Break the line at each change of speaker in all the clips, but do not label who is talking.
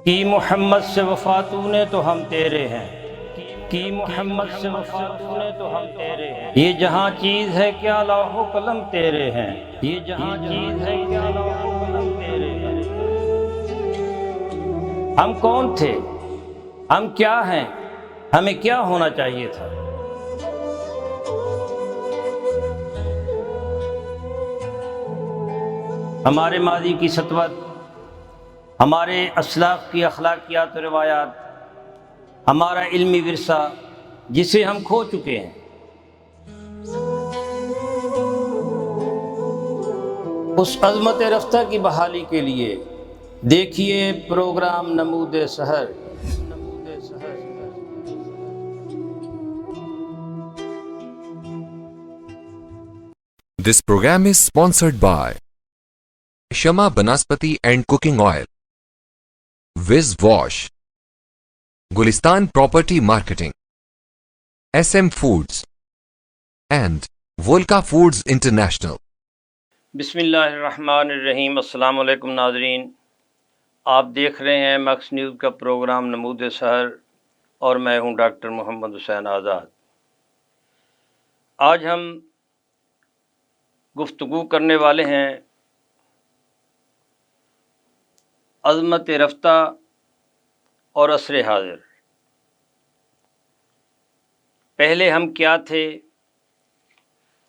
کی محمد سے وفا تو نے تو ہم تیرے ہیں، کی محمد سے وفا تو نے تو ہم تیرے ہیں، یہ جہاں چیز ہے کیا لوح و قلم تیرے ہیں، یہ جہاں چیز ہے کیا لوح و قلم تیرے ہیں۔ ہم کون تھے، ہم کیا ہیں، ہمیں کیا ہونا چاہیے تھا؟ ہمارے ماضی کی سطوت، ہمارے اسلاف کی اخلاقیات و روایات، ہمارا علمی ورثہ جسے ہم کھو چکے ہیں، اس عظمت رفتہ کی بحالی کے لیے دیکھیے پروگرام نمود سحر۔
This program is sponsored by Shama Banaspati and Cooking Oil, Wiz Wash, Gulistan Property Marketing, SM Foods, and Volca Foods International.
بسم اللہ الرحمن الرحیم۔ السلام علیکم ناظرین، آپ دیکھ رہے ہیں مکس نیوز کا پروگرام نمود سحر اور میں ہوں ڈاکٹر محمد حسین آزاد۔ آج ہم گفتگو کرنے والے ہیں عظمت رفتہ اور عصر حاضر۔ پہلے ہم کیا تھے،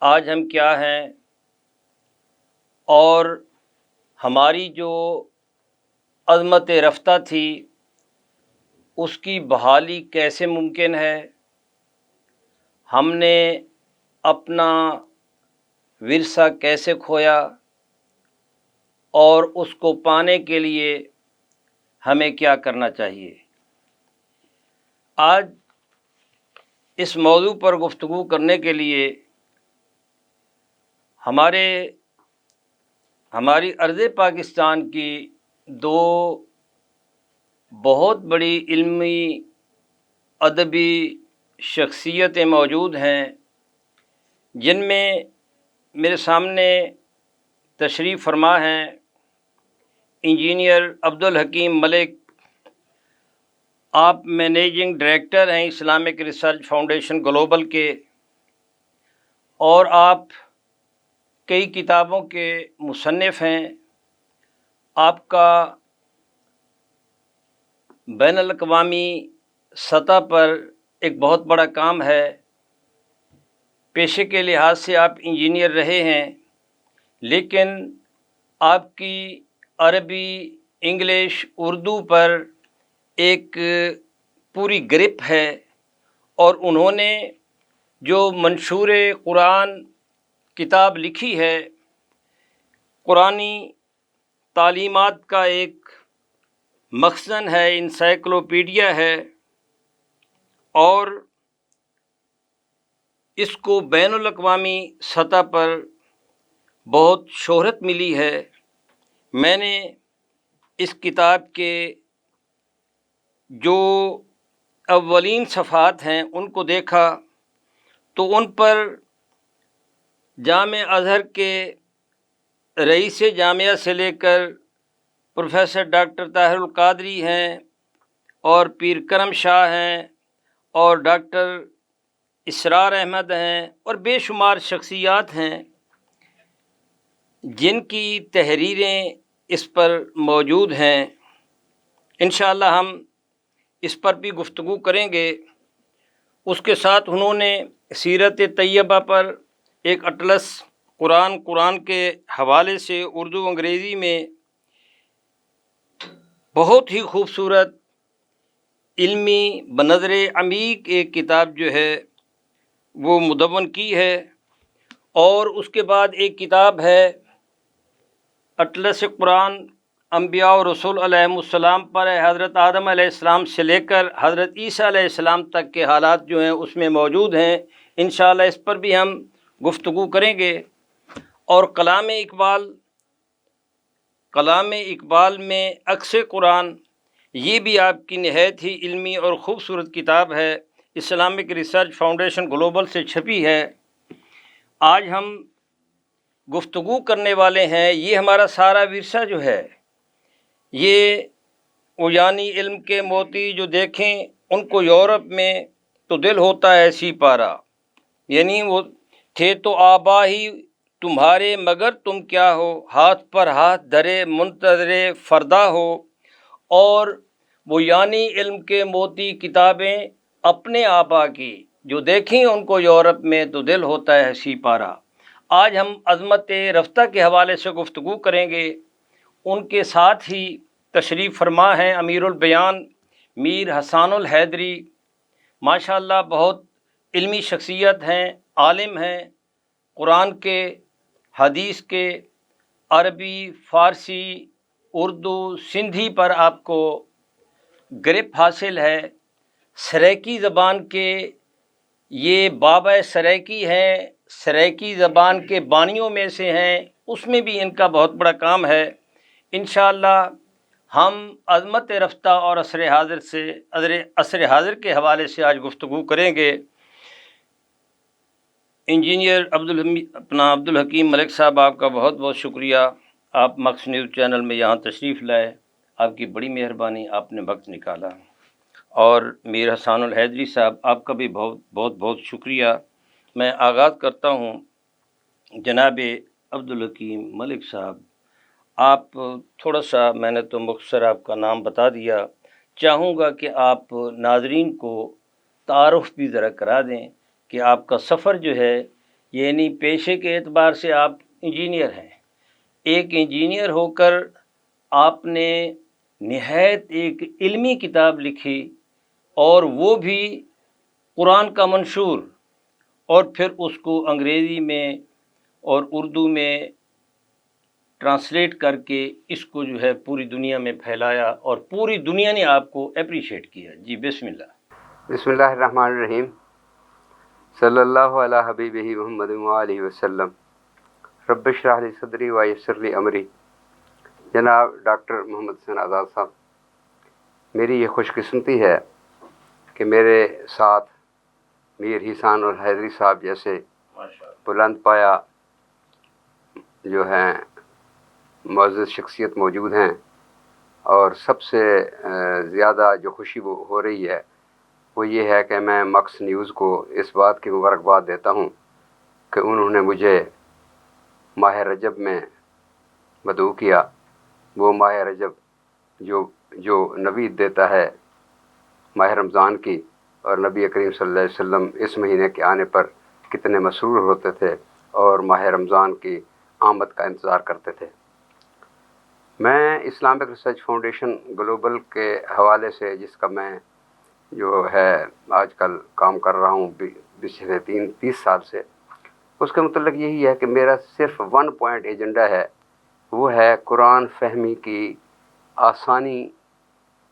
آج ہم کیا ہیں، اور ہماری جو عظمت رفتہ تھی اس کی بحالی کیسے ممکن ہے، ہم نے اپنا ورثہ کیسے کھویا اور اس کو پانے کے لیے ہمیں کیا کرنا چاہیے۔ آج اس موضوع پر گفتگو کرنے کے لیے ہماری ارض پاکستان کی دو بہت بڑی علمی ادبی شخصیتیں موجود ہیں، جن میں میرے سامنے تشریف فرما ہیں انجینئر عبدالحکیم ملک۔ آپ مینیجنگ ڈائریکٹر ہیں اسلامک ریسرچ فاؤنڈیشن گلوبل کے، اور آپ کئی کتابوں کے مصنف ہیں۔ آپ کا بین الاقوامی سطح پر ایک بہت بڑا کام ہے۔ پیشے کے لحاظ سے آپ انجینئر رہے ہیں، لیکن آپ کی عربی، انگلش، اردو پر ایک پوری گرپ ہے، اور انہوں نے جو منشور قرآن کتاب لکھی ہے، قرآنی تعلیمات کا ایک مخزن ہے، انسائکلوپیڈیا ہے، اور اس کو بین الاقوامی سطح پر بہت شہرت ملی ہے۔ میں نے اس کتاب کے جو اولین صفحات ہیں ان کو دیکھا تو ان پر جامع ازہر کے رئیس جامعہ سے لے کر پروفیسر ڈاکٹر طاہر القادری ہیں، اور پیر کرم شاہ ہیں، اور ڈاکٹر اسرار احمد ہیں، اور بے شمار شخصیات ہیں جن کی تحریریں اس پر موجود ہیں۔ انشاءاللہ ہم اس پر بھی گفتگو کریں گے۔ اس کے ساتھ انہوں نے سیرت طیبہ پر ایک اٹلس قرآن کے حوالے سے اردو انگریزی میں بہت ہی خوبصورت علمی بنظر عمیق ایک کتاب جو ہے وہ مدون کی ہے، اور اس کے بعد ایک کتاب ہے اٹلس قرآن انبیاء و رسول علیہم السلام پر ہے۔ حضرت آدم علیہ السلام سے لے کر حضرت عیسیٰ علیہ السلام تک کے حالات جو ہیں اس میں موجود ہیں۔ انشاءاللہ اس پر بھی ہم گفتگو کریں گے۔ اور کلام اقبال میں عکس قرآن، یہ بھی آپ کی نہایت ہی علمی اور خوبصورت کتاب ہے، اسلامک ریسرچ فاؤنڈیشن گلوبل سے چھپی ہے۔ آج ہم گفتگو کرنے والے ہیں، یہ ہمارا سارا ورثہ جو ہے یہ وہ یعنی علم کے موتی جو دیکھیں ان کو یورپ میں تو دل ہوتا ہے سی پارا، یعنی وہ تھے تو آبا ہی تمہارے مگر تم کیا ہو، ہاتھ پر ہاتھ دھرے منتظر فردا ہو۔ اور وہ یعنی علم کے موتی کتابیں اپنے آبا کی جو دیکھیں ان کو یورپ میں تو دل ہوتا ہے سی پارا۔ آج ہم عظمت رفتہ کے حوالے سے گفتگو کریں گے۔ ان کے ساتھ ہی تشریف فرما ہیں امیر البیان میر حسان الحیدری، ماشاء اللہ بہت علمی شخصیت ہیں، عالم ہیں، قرآن کے، حدیث کے، عربی، فارسی، اردو، سندھی پر آپ کو گرپ حاصل ہے۔ سریکی زبان کے یہ بابا سریکی ہیں، سریکی زبان کے بانیوں میں سے ہیں، اس میں بھی ان کا بہت بڑا کام ہے۔ انشاءاللہ ہم عظمت رفتہ اور عصر حاضر کے حوالے سے آج گفتگو کریں گے۔ انجینئر عبدالحکیم ملک صاحب، آپ کا بہت بہت شکریہ، آپ مکس نیوز چینل میں یہاں تشریف لائے، آپ کی بڑی مہربانی، آپ نے وقت نکالا۔ اور میر حسان الحیدری صاحب، آپ کا بھی بہت بہت بہت شکریہ۔ میں آغاز کرتا ہوں، جناب عبدالحکیم ملک صاحب، آپ تھوڑا سا، میں نے تو مختصر آپ کا نام بتا دیا، چاہوں گا کہ آپ ناظرین کو تعارف بھی ذرا کرا دیں کہ آپ کا سفر جو ہے، یعنی پیشے کے اعتبار سے آپ انجینئر ہیں، ایک انجینئر ہو کر آپ نے نہایت ایک علمی کتاب لکھی، اور وہ بھی قرآن کا منشور، اور پھر اس کو انگریزی میں اور اردو میں ٹرانسلیٹ کر کے اس کو جو ہے پوری دنیا میں پھیلایا، اور پوری دنیا نے آپ کو اپریشیٹ کیا۔ جی بسم اللہ۔
بسم اللہ الرحمن الرحیم، صلی اللہ علی حبیبہ محمد وآلہ وسلم، رب اشرح لی صدری ویسر لی امری۔ جناب ڈاکٹر محمد حسین آزاد صاحب، میری یہ خوش قسمتی ہے کہ میرے ساتھ میر حسان الحیدری صاحب جیسے بلند پایا جو ہیں معزز شخصیت موجود ہیں، اور سب سے زیادہ جو خوشی وہ ہو رہی ہے وہ یہ ہے کہ میں مکس نیوز کو اس بات کی مبارکباد دیتا ہوں کہ انہوں نے مجھے ماہ رجب میں مدعو کیا۔ وہ ماہ رجب جو نوید دیتا ہے ماہ رمضان کی، اور نبی کریم صلی اللہ علیہ وسلم اس مہینے کے آنے پر کتنے مسرور ہوتے تھے اور ماہ رمضان کی آمد کا انتظار کرتے تھے۔ میں اسلامک ریسرچ فاؤنڈیشن گلوبل کے حوالے سے، جس کا میں جو ہے آج کل کام کر رہا ہوں پچھلے 30 سال سے، اس کے متعلق یہی ہے کہ میرا صرف 1 پوائنٹ ایجنڈا ہے، وہ ہے قرآن فہمی کی آسانی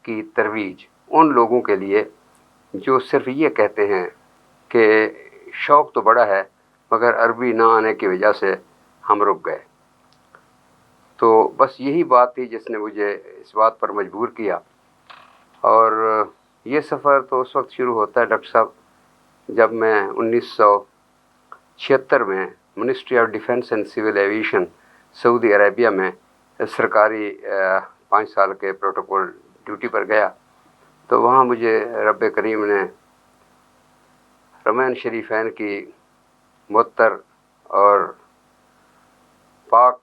کی ترویج ان لوگوں کے لیے جو صرف یہ کہتے ہیں کہ شوق تو بڑا ہے مگر عربی نہ آنے کی وجہ سے ہم رک گئے۔ تو بس یہی بات تھی جس نے مجھے اس بات پر مجبور کیا، اور یہ سفر تو اس وقت شروع ہوتا ہے ڈاکٹر صاحب جب میں 1976 میں ministry of defence and civil aviation Saudi Arabia میں سرکاری 5 سال کے پروٹوکول ڈیوٹی پر گیا، تو وہاں مجھے رب کریم نے رمین شریفین کی معطر اور پاک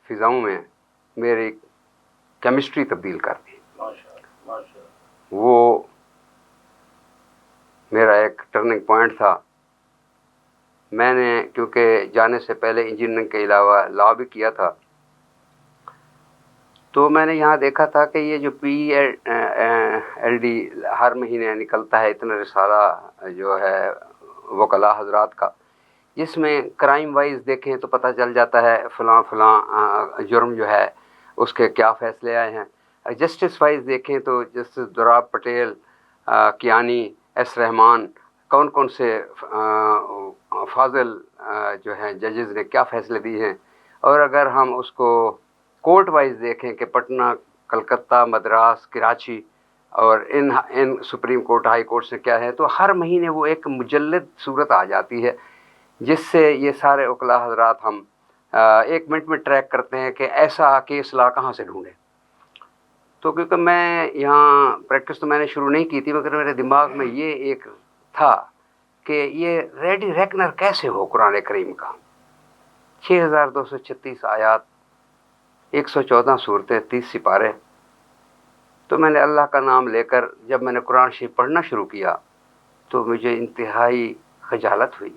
فضاؤں میں میری کیمسٹری تبدیل کر دی۔ وہ میرا ایک ٹرننگ پوائنٹ تھا۔ میں نے کیونکہ جانے سے پہلے انجینئرنگ کے علاوہ لا بھی کیا تھا، تو میں نے یہاں دیکھا تھا کہ یہ جو PELD ہر مہینے نکلتا ہے، اتنا رسالہ جو ہے وکلاء حضرات کا، جس میں کرائم وائز دیکھیں تو پتہ چل جاتا ہے فلاں فلاں جرم جو ہے اس کے کیا فیصلے آئے ہیں۔ جسٹس وائز دیکھیں تو جسٹس دوراب پٹیل، کیانی، ایس رحمان، کون کون سے فاضل جو ہیں ججز نے کیا فیصلے دیے ہیں۔ اور اگر ہم اس کو کورٹ وائز دیکھیں کہ پٹنہ، کلکتہ، مدراس، کراچی اور ان سپریم کورٹ، ہائی کورٹ سے کیا ہے، تو ہر مہینے وہ ایک مجلد صورت آ جاتی ہے جس سے یہ سارے وکلاء حضرات ہم 1 منٹ میں ٹریک کرتے ہیں کہ ایسا کیس لا کہاں سے ڈھونڈیں۔ تو کیونکہ میں یہاں پریکٹس تو میں نے شروع نہیں کی تھی، مگر میرے دماغ میں یہ ایک تھا کہ یہ ریڈی ریکنر کیسے ہو قرآن کریم کا. 6236 آیات، 114 صورتیں، 30 سپارے. تو میں نے اللہ کا نام لے کر جب میں نے قرآن شریف پڑھنا شروع کیا تو مجھے انتہائی خجالت ہوئی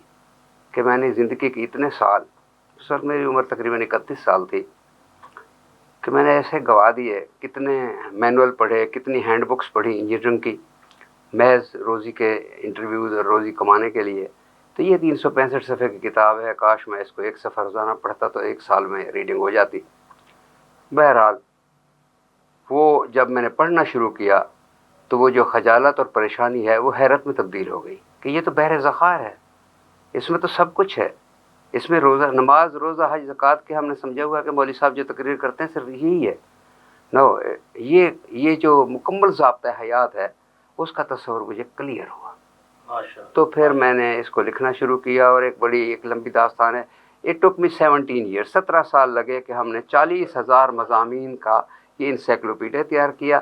کہ میں نے زندگی کے اتنے سال، اس وقت میری عمر تقریباً 31 سال تھی، کہ میں نے ایسے گوا دیے. کتنے مینول پڑھے، کتنی ہینڈ بکس پڑھی انجینئرنگ کی، محض روزی کے انٹرویوز اور روزی کمانے کے لیے. تو یہ 365 صفحے کی کتاب ہے، کاش میں اس کو ایک صفحہ روزانہ پڑھتا تو 1 سال میں ریڈنگ ہو جاتی. بہرحال وہ جب میں نے پڑھنا شروع کیا تو وہ جو خجالت اور پریشانی ہے وہ حیرت میں تبدیل ہو گئی کہ یہ تو بحر ذخائر ہے، اس میں تو سب کچھ ہے. اس میں روزہ، نماز، روزہ، حج، زکوٰۃ کے ہم نے سمجھا ہوا کہ مولوی صاحب جو تقریر کرتے ہیں صرف یہی ہے. نو، یہ جو مکمل ضابطہ حیات ہے اس کا تصور مجھے کلیئر ہوا. تو پھر میں نے اس کو لکھنا شروع کیا، اور ایک لمبی داستان ہے. اٹ ٹک می 17 ایئرس، 17 سال لگے کہ ہم نے 40,000 مضامین کا یہ انسائکلوپیڈیا تیار کیا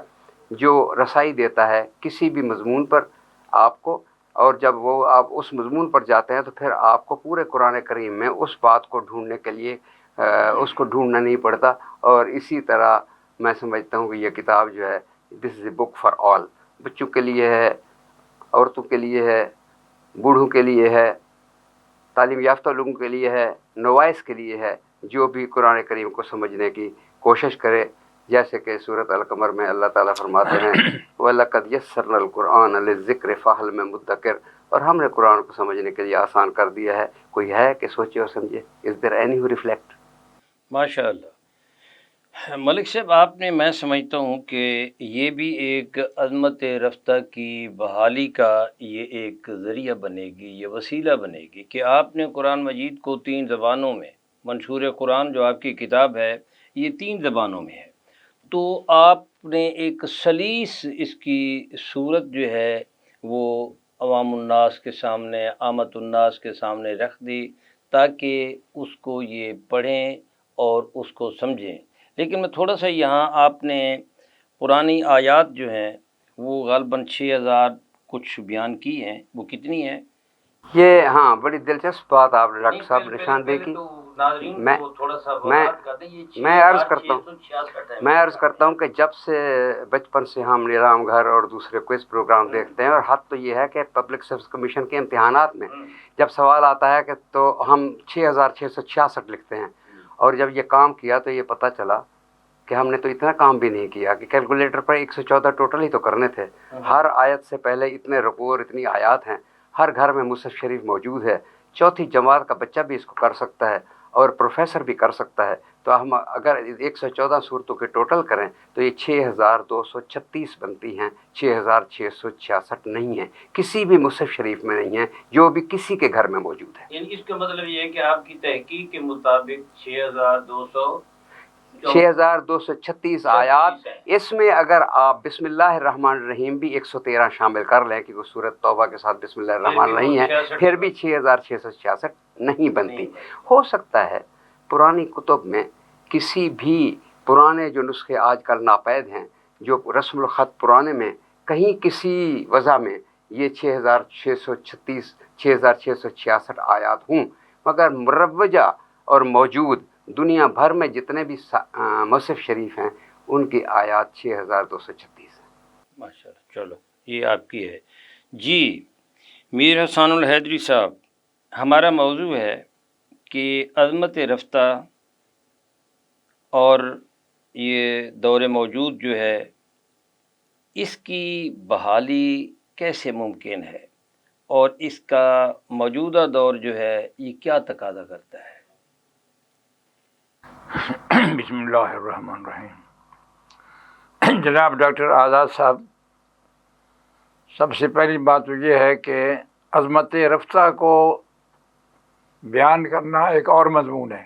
جو رسائی دیتا ہے کسی بھی مضمون پر آپ کو. اور جب وہ آپ اس مضمون پر جاتے ہیں تو پھر آپ کو پورے قرآن کریم میں اس بات کو ڈھونڈنے کے لیے اس کو ڈھونڈنا نہیں پڑتا. اور اسی طرح میں سمجھتا ہوں کہ یہ کتاب جو ہے، دس از اے بک فار آل، بچوں کے لیے ہے، عورتوں کے لیے ہے، بوڑھوں کے لیے ہے، تعلیم یافتہ لوگوں کے لیے ہے، نوائس کے لیے ہے، جو بھی قرآن کریم کو سمجھنے کی کوشش کرے. جیسے کہ سورۃ القمر میں اللہ تعالیٰ فرماتے ہیں وَلَقَدْ يَسَّرْنَا الْقُرْآنَ لِلذِّكْرِ فَهَلْ مِن مُدَّكِرٍ، اور ہم نے قرآن کو سمجھنے کے لیے آسان کر دیا ہے، کوئی ہے کہ سوچے اور سمجھے. از دیر اینی ہو ریفلیکٹ؟
ماشاء اللہ ملک صاحب، آپ نے، میں سمجھتا ہوں کہ یہ بھی ایک عظمت رفتہ کی بحالی کا یہ ایک ذریعہ بنے گی، یہ وسیلہ بنے گی کہ آپ نے قرآن مجید کو 3 زبانوں میں، منشور قرآن جو آپ کی کتاب ہے یہ 3 زبانوں میں ہے، تو آپ نے ایک سلیس اس کی صورت جو ہے وہ عوام الناس کے سامنے، عامت الناس کے سامنے رکھ دی تاکہ اس کو یہ پڑھیں اور اس کو سمجھیں. لیکن میں تھوڑا سا یہاں، آپ نے پرانی آیات جو ہیں وہ غالباً 6,000 کچھ بیان کی ہیں، وہ کتنی ہیں؟
یہ ہاں بڑی دلچسپ بات آپ نے ڈاکٹر صاحب نشاندہی کی. میں عرض کرتا ہوں کہ جب سے بچپن سے ہم نیلام گھر اور دوسرے کوئز پروگرام دیکھتے ہیں، اور حد تو یہ ہے کہ پبلک سروس کمیشن کے امتحانات میں جب سوال آتا ہے کہ تو ہم 6,666 لکھتے ہیں، اور جب یہ کام کیا تو یہ پتہ چلا کہ ہم نے تو اتنا کام بھی نہیں کیا کہ کیلکولیٹر پر 114 ٹوٹل ہی تو کرنے تھے. ہر آیت سے پہلے اتنے رکوع اور اتنی آیات ہیں. ہر گھر میں مصحف شریف موجود ہے. 4تھی جماعت کا بچہ بھی اس کو کر سکتا ہے اور پروفیسر بھی کر سکتا ہے. تو ہم اگر 114 صورتوں کے ٹوٹل کریں تو یہ 6,236 بنتی ہیں، 6,666 نہیں ہیں، کسی بھی مصحف شریف میں نہیں ہیں جو بھی کسی کے گھر میں موجود ہے.
یعنی اس کا مطلب یہ ہے کہ آپ کی تحقیق کے مطابق
6,236 آیات. اس میں اگر آپ بسم اللہ الرحمن الرحیم بھی 113 شامل کر لیں کیونکہ سورۃ توبہ کے ساتھ بسم اللہ الرحمن نہیں ہے، پھر بھی 6,666 نہیں بنتی. ہو سکتا ہے پرانی کتب میں کسی بھی پرانے جو نسخے آج کل ناپید ہیں، جو رسم الخط پرانے میں کہیں کسی وضع میں یہ 6,636 6,666 آیات ہوں، مگر مروجہ اور موجود دنیا بھر میں جتنے بھی مصحف شریف ہیں ان کی آیات 6,236 ہیں.
ماشاء اللہ. چلو یہ آپ کی ہے. جی میر حسان الحیدری صاحب، ہمارا موضوع ہے کہ عظمت رفتہ اور یہ دور موجود جو ہے اس کی بحالی کیسے ممکن ہے، اور اس کا موجودہ دور جو ہے یہ کیا تقاضا کرتا ہے.
بسم اللہ الرحمن الرحیم. جناب ڈاکٹر آزاد صاحب، سب سے پہلی بات تو یہ ہے کہ عظمت رفتہ کو بیان کرنا ایک اور مضمون ہے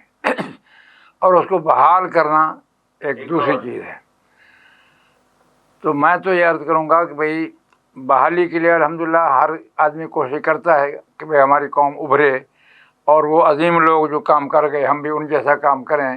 اور اس کو بحال کرنا ایک دوسری چیز ہے. تو میں تو یہ عرض کروں گا کہ بھئی بحالی کے لیے الحمدللہ ہر آدمی کوشش کرتا ہے کہ بھئی ہماری قوم ابھرے اور وہ عظیم لوگ جو کام کر گئے ہم بھی ان جیسا کام کریں.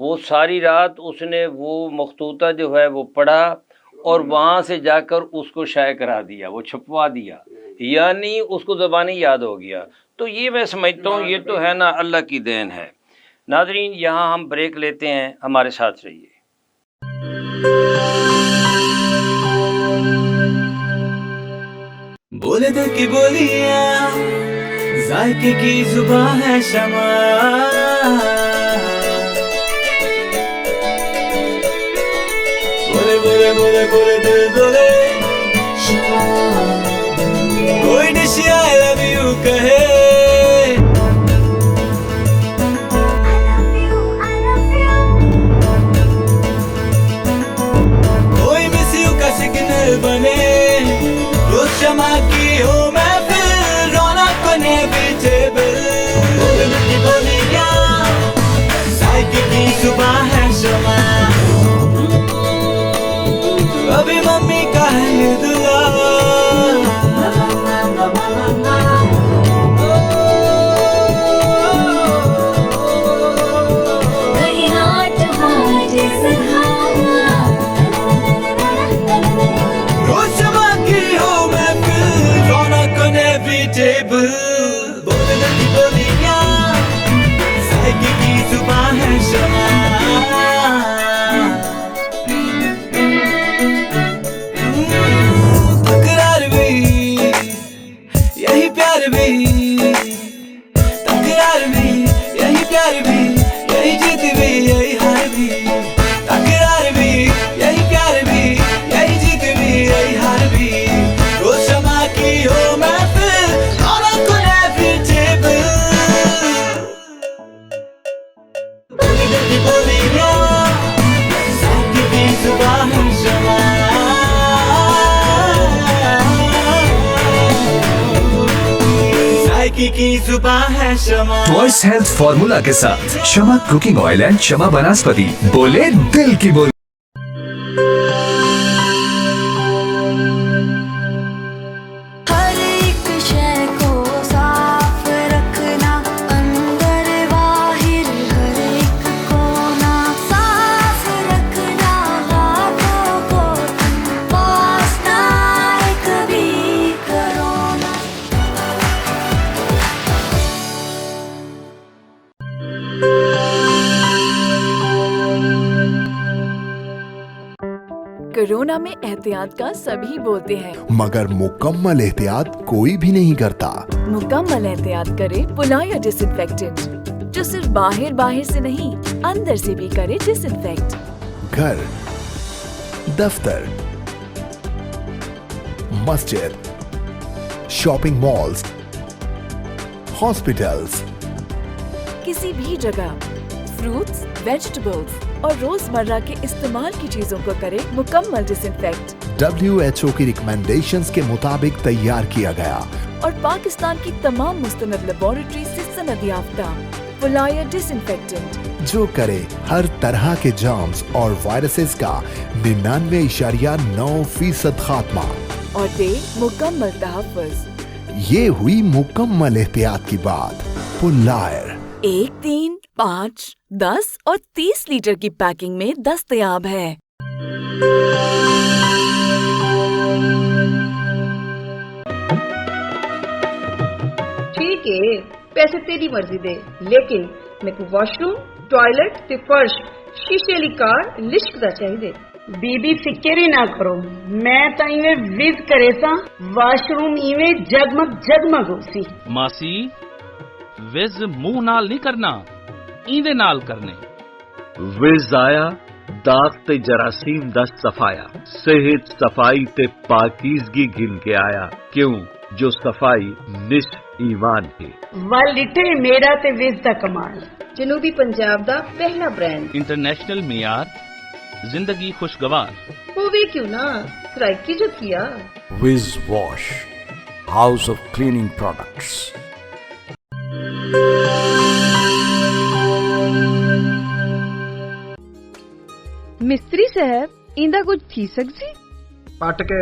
وہ ساری رات اس نے وہ مخطوطہ جو ہے وہ پڑھا اور وہاں سے جا کر اس کو شائع کرا دیا، وہ چھپوا دیا، یعنی اس کو زبانی یاد ہو گیا۔ تو یہ میں سمجھتا ہوں یہ تو ہے نا اللہ کی دین ہے۔ ناظرین یہاں ہم بریک لیتے ہیں، ہمارے ساتھ رہیے۔
بولے دل کی بولیاں، ذائقے کی زبان ہے شمع، بولے بولے بولے بولے دل بولے شمع، کوئی ڈش آئی لو یو کہے، کوئی مس یو کا سگنل بنے، روز شمع کی ہو محفل، رونق بنے بیٹیبل، بولے دل کی بولیاں، ذائقے کی زبان ہے شمع، ابھی ممی کا ہے یہ دعا، روز شمع کی ہو محفل، رونق بنے بیٹیبل، بولے دل کی بولیاں، ذائقے کی زبان ہے شمع، تکرار بھی یہی پیار بھی، تکرار بھی یہی پیار بھی، یہی جیت بھی یہی ہار بھی، تکرار بھی یہی پیار بھی، یہی جیت بھی یہی ہار بھی، روز شمع کی ہو محفل، رونق بنے بیٹیبل، بولے دل کی بولیاں، ذائقے کی زبان ہے شمع، ذائقے کی زبان ہے شمع۔
وائس ہیلتھ فارمولا کے ساتھ شمع کوکنگ آئل اینڈ شمع بناسپتی، بولے دل کی بولی۔
ہر ایک شے کو صاف رکھنا، اندر باہر ہر ایک کونا صاف رکھنا، ہاتھوں کو پاس نہ آئے کبھی کرونا۔
کورونا میں احتیاط کا سبھی بولتے ہیں،
مگر مکمل احتیاط کوئی بھی نہیں کرتا۔
مکمل احتیاط کرے پلایا ڈس انفیکٹنٹ، جو صرف باہر سے نہیں اندر سے بھی کرے ڈس انفیکٹ۔
گھر، دفتر، مسجد، شاپنگ مالز، ہاسپٹلز،
کسی بھی جگہ فروٹس، ویجیٹیبلز اور روزمرہ کے استعمال کی چیزوں کو کرے مکمل ڈس انفیکٹ،
WHO کی ریکمینڈیشنز کے مطابق تیار کیا گیا
اور پاکستان کی تمام مستند لیبارٹری سے سند یافتہ پلایا ڈس انفیکٹنٹ،
جو کرے ہر طرح کے جرمز اور وائرسز کا 99.9% خاتمہ۔
اور دے مکمل تحفظ۔
یہ ہوئی مکمل احتیاط کی بات۔ پلائر
1، 3، 5، 10 اور 30 لیٹر کی پیکنگ میں دستیاب ہے۔
ٹھیک ہے، پیسے تیری مرضی دے، لیکن میں کو واش روم، ٹوائلٹ تے فرش شیشے والی کار لشک دا چاہیے۔ بی بی فکر ہی نہ کرو، میں تا ایویں وز کرے سا، واش روم ایویں جگمگ جگمگ ہو سی۔
ماسی وز منہ نال نہیں کرنا، ایندے نال کرنے۔
وز آیا داغ تے جراثیم دا صفایا، صحت صفائی تے پاکیزگی گن کے آیا، کیوں جو صفائی نصف ایمان ہے۔
والٹے میرا تے وز دا کمال، جنوبی پنجاب دا پہلا برانڈ،
انٹرنیشنل معیار، زندگی خوشگوار۔
ہووے کیوں نہ سرائکی جو کیا۔
Wiz Wash, house of cleaning products.
مستری صاحب ایندا کچھ تھی سکسی؟
پٹ کے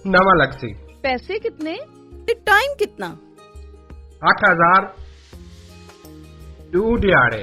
نواں لگ سی۔
پیسے کتنے تے ٹائم کتنا؟
8000 2 دیہڑے۔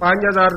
5000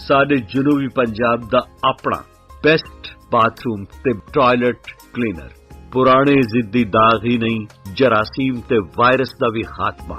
ਸਾਡੇ ਜਨੂਬੀ ਪੰਜਾਬ ਦਾ ਆਪਣਾ ਬੈਸਟ ਬਾਥਰੂਮ ਤੇ ਟਾਇਲਟ ਕਲੀਨਰ, ਪੁਰਾਣੇ ਜ਼ਿੱਦੀ ਦਾਗ ਹੀ ਨਹੀਂ, ਜਰਾਸੀਮ ਤੇ ਵਾਇਰਸ ਦਾ ਵੀ ਖਾਤਮਾ।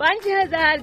5000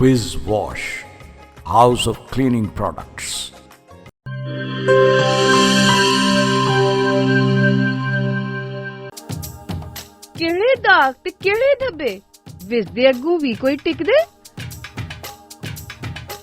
Wiz Wash, House of Cleaning Products.
ਕਿਹੜੇ ਦਾਗ ਤੇ ਕਿਹੜੇ ਧੱਬੇ ਵਿਸ ਦੇ ਅੱਗੋਂ ਵੀ ਕੋਈ ਟਿਕਦੇ।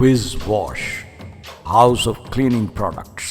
Wiz Wash, House of Cleaning Products.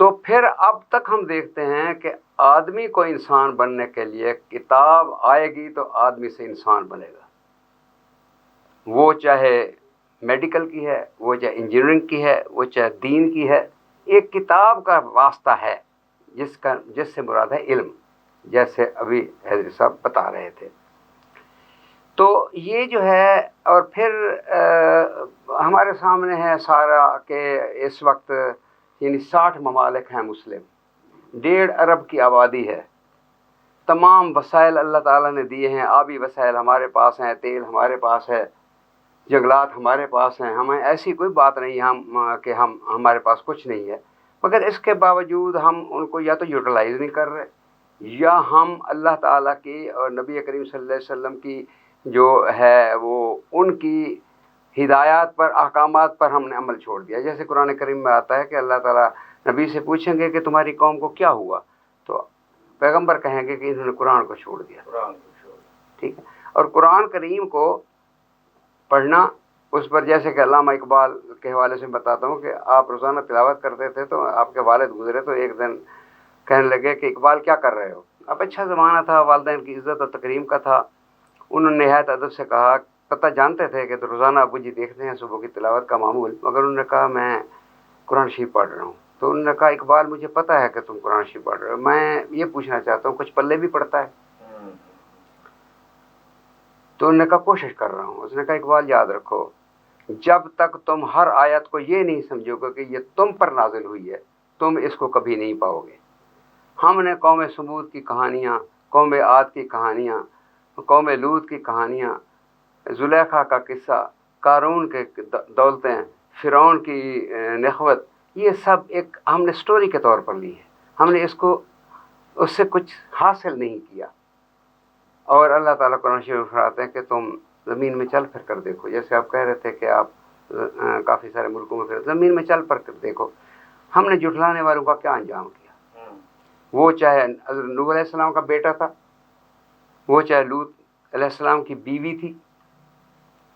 تو پھر اب تک ہم دیکھتے ہیں کہ آدمی کو انسان بننے کے لیے کتاب آئے گی تو آدمی سے انسان بنے گا، وہ چاہے میڈیکل کی ہے، وہ چاہے انجینئرنگ کی ہے، وہ چاہے دین کی ہے، ایک کتاب کا واسطہ ہے جس سے مراد ہے علم، جیسے ابھی حضرت صاحب بتا رہے تھے۔ تو یہ جو ہے، اور پھر ہمارے سامنے ہے سارا کہ اس وقت یعنی 60 ممالک ہیں مسلم، 1.5 ارب کی آبادی ہے، تمام وسائل اللہ تعالیٰ نے دیے ہیں، آبی وسائل ہمارے پاس ہیں، تیل ہمارے پاس ہے، جنگلات ہمارے پاس ہیں، ہمیں ایسی کوئی بات نہیں کہ ہمارے پاس کچھ نہیں ہے، مگر اس کے باوجود ہم ان کو یا تو یوٹیلائز نہیں کر رہے، یا ہم اللہ تعالیٰ کی اور نبی کریم صلی اللہ علیہ وسلم کی جو ہے وہ ان کی ہدایات پر، احکامات پر ہم نے عمل چھوڑ دیا۔ جیسے قرآن کریم میں آتا ہے کہ اللہ تعالیٰ نبی سے پوچھیں گے کہ تمہاری قوم کو کیا ہوا، تو پیغمبر کہیں گے کہ انہوں نے قرآن کو چھوڑ دیا، ٹھیک ہے۔ اور قرآن کریم کو پڑھنا، اس پر جیسے کہ علامہ اقبال کے حوالے سے بتاتا ہوں کہ آپ روزانہ تلاوت کرتے تھے، تو آپ کے والد گزرے تو ایک دن کہنے لگے کہ اقبال کیا کر رہے ہو؟ اب اچھا زمانہ تھا، والدین کی عزت اور تکریم کا تھا، انہوں نے نہایت ادب سے کہا، پتہ جانتے تھے کہ تو روزانہ ابو جی دیکھتے ہیں صبح کی تلاوت کا معمول، مگر انہوں نے کہا میں قرآن شریف پڑھ رہا ہوں۔ تو انہوں نے کہا اقبال مجھے پتہ ہے کہ تم قرآن شریف پڑھ رہے ہو، میں یہ پوچھنا چاہتا ہوں کچھ پلے بھی پڑتا ہے؟ تو انہوں نے کہا کوشش کر رہا ہوں۔ اس نے کہا اقبال یاد رکھو، جب تک تم ہر آیت کو یہ نہیں سمجھو گے کہ یہ تم پر نازل ہوئی ہے، تم اس کو کبھی نہیں پاؤ گے۔ ہم نے قوم سمود کی کہانیاں، قوم عاد کی کہانیاں، قوم لوط کی کہانیاں، زلیخا کا قصہ، قارون کے دولتیں، فرعون کی نخوت، یہ سب ایک ہم نے سٹوری کے طور پر لی ہے، ہم نے اس سے کچھ حاصل نہیں کیا۔ اور اللہ تعالیٰ قرآن شریف میں فرماتے ہیں کہ تم زمین میں چل پھر کر دیکھو، جیسے آپ کہہ رہے تھے کہ آپ کافی سارے ملکوں میں پھر زمین میں چل پھر کر دیکھو، ہم نے جھٹلانے والوں کا کیا انجام کیا۔ وہ چاہے حضرت نوح علیہ السلام کا بیٹا تھا، وہ چاہے لوط علیہ السلام کی بیوی تھی،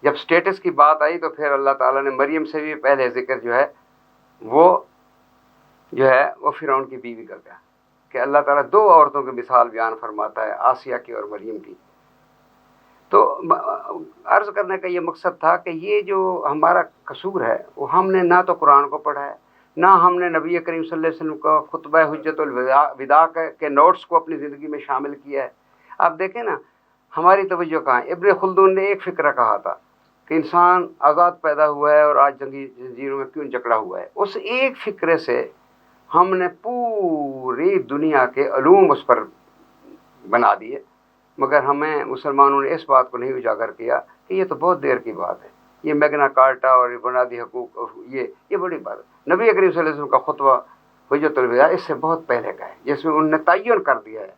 جب سٹیٹس کی بات آئی تو پھر اللہ تعالیٰ نے مریم سے بھی پہلے ذکر جو ہے وہ فرعون کی بیوی کا کیا کہ اللہ تعالیٰ 2 عورتوں کی مثال بیان فرماتا ہے، آسیہ کی اور مریم کی۔ تو عرض کرنے کا یہ مقصد تھا کہ یہ جو ہمارا قصور ہے وہ ہم نے نہ تو قرآن کو پڑھا ہے، نہ ہم نے نبی کریم صلی اللہ علیہ وسلم کا خطبہ حجت الوداع کے نوٹس کو اپنی زندگی میں شامل کیا ہے۔ آپ دیکھیں نا ہماری توجہ کہاں ہے۔ ابن خلدون نے ایک فکرہ کہا تھا کہ انسان آزاد پیدا ہوا ہے اور آج جنگی زنجیروں میں کیوں جکڑا ہوا ہے، اس ایک فکرے سے ہم نے پوری دنیا کے علوم اس پر بنا دیے، مگر ہمیں مسلمانوں نے اس بات کو نہیں اجاگر کیا کہ یہ تو بہت دیر کی بات ہے، یہ میگنا کارٹا اور یہ بنیادی حقوق یہ بڑی بات ہے۔ نبی کریم صلی اللہ علیہ وسلم کا خطبہ حجت الوداع اس سے بہت پہلے کا ہے، جس میں انہوں نے تعین کر دیا ہے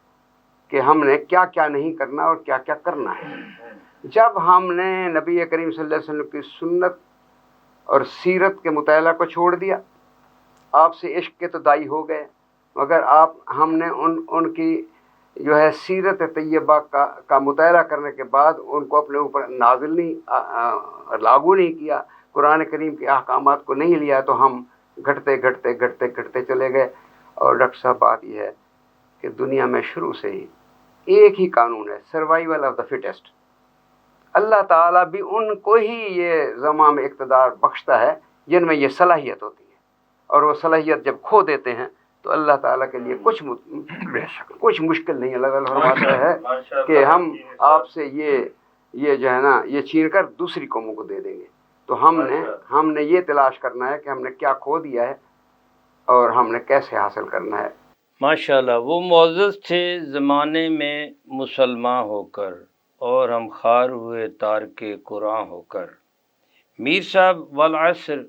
کہ ہم نے کیا کیا نہیں کرنا اور کیا کیا کرنا ہے۔ جب ہم نے نبی کریم صلی اللہ علیہ وسلم کی سنت اور سیرت کے مطالعہ کو چھوڑ دیا، آپ سے عشق کے تو دائی ہو گئے، مگر ہم نے ان کی جو ہے سیرت طیبہ کا مطالعہ کرنے کے بعد ان کو اپنے اوپر نازل نہیں لاگو نہیں کیا، قرآن کریم کے احکامات کو نہیں لیا، تو ہم گھٹتے چلے گئے۔ اور ڈاکٹر صاحب بات یہ ہے کہ دنیا میں شروع سے ہی ایک ہی قانون ہے، سروائیول آف دا فٹیسٹ۔ اللہ تعالیٰ بھی ان کو ہی یہ زمام اقتدار بخشتا ہے جن میں یہ صلاحیت ہوتی ہے، اور وہ صلاحیت جب کھو دیتے ہیں تو اللہ تعالیٰ کے لیے کچھ مشکل نہیں۔ اللہ تعالیٰ فرماتا ہے کہ ہم آپ سے یہ جو ہے نا یہ چھین کر دوسری قوموں کو دے دیں گے۔ تو ہم نے یہ تلاش کرنا ہے کہ ہم نے کیا کھو دیا ہے اور ہم نے کیسے حاصل کرنا ہے۔
ماشاءاللہ، وہ معزز تھے زمانے میں مسلمان ہو کر، اور ہم خار ہوئے تارک قرآن ہو کر۔ میر صاحب والعصر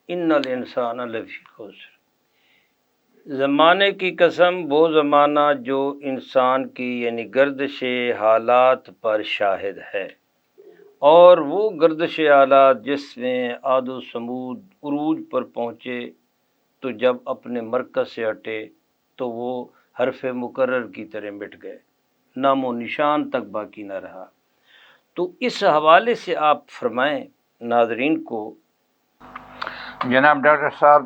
ان الانسان لفی خسر، زمانے کی قسم وہ زمانہ جو انسان کی یعنی گردش حالات پر شاہد ہے، اور وہ گردش حالات جس میں عاد و سمود عروج پر پہنچے تو جب اپنے مرکز سے ہٹے تو وہ حرف مقرر کی طرح مٹ گئے، نام و نشان تک باقی نہ رہا۔ تو اس حوالے سے آپ فرمائیں ناظرین کو۔
جناب ڈاکٹر صاحب،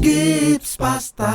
Gibbs pasta.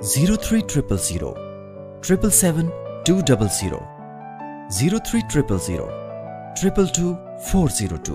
0300 777 200 0300 222 402।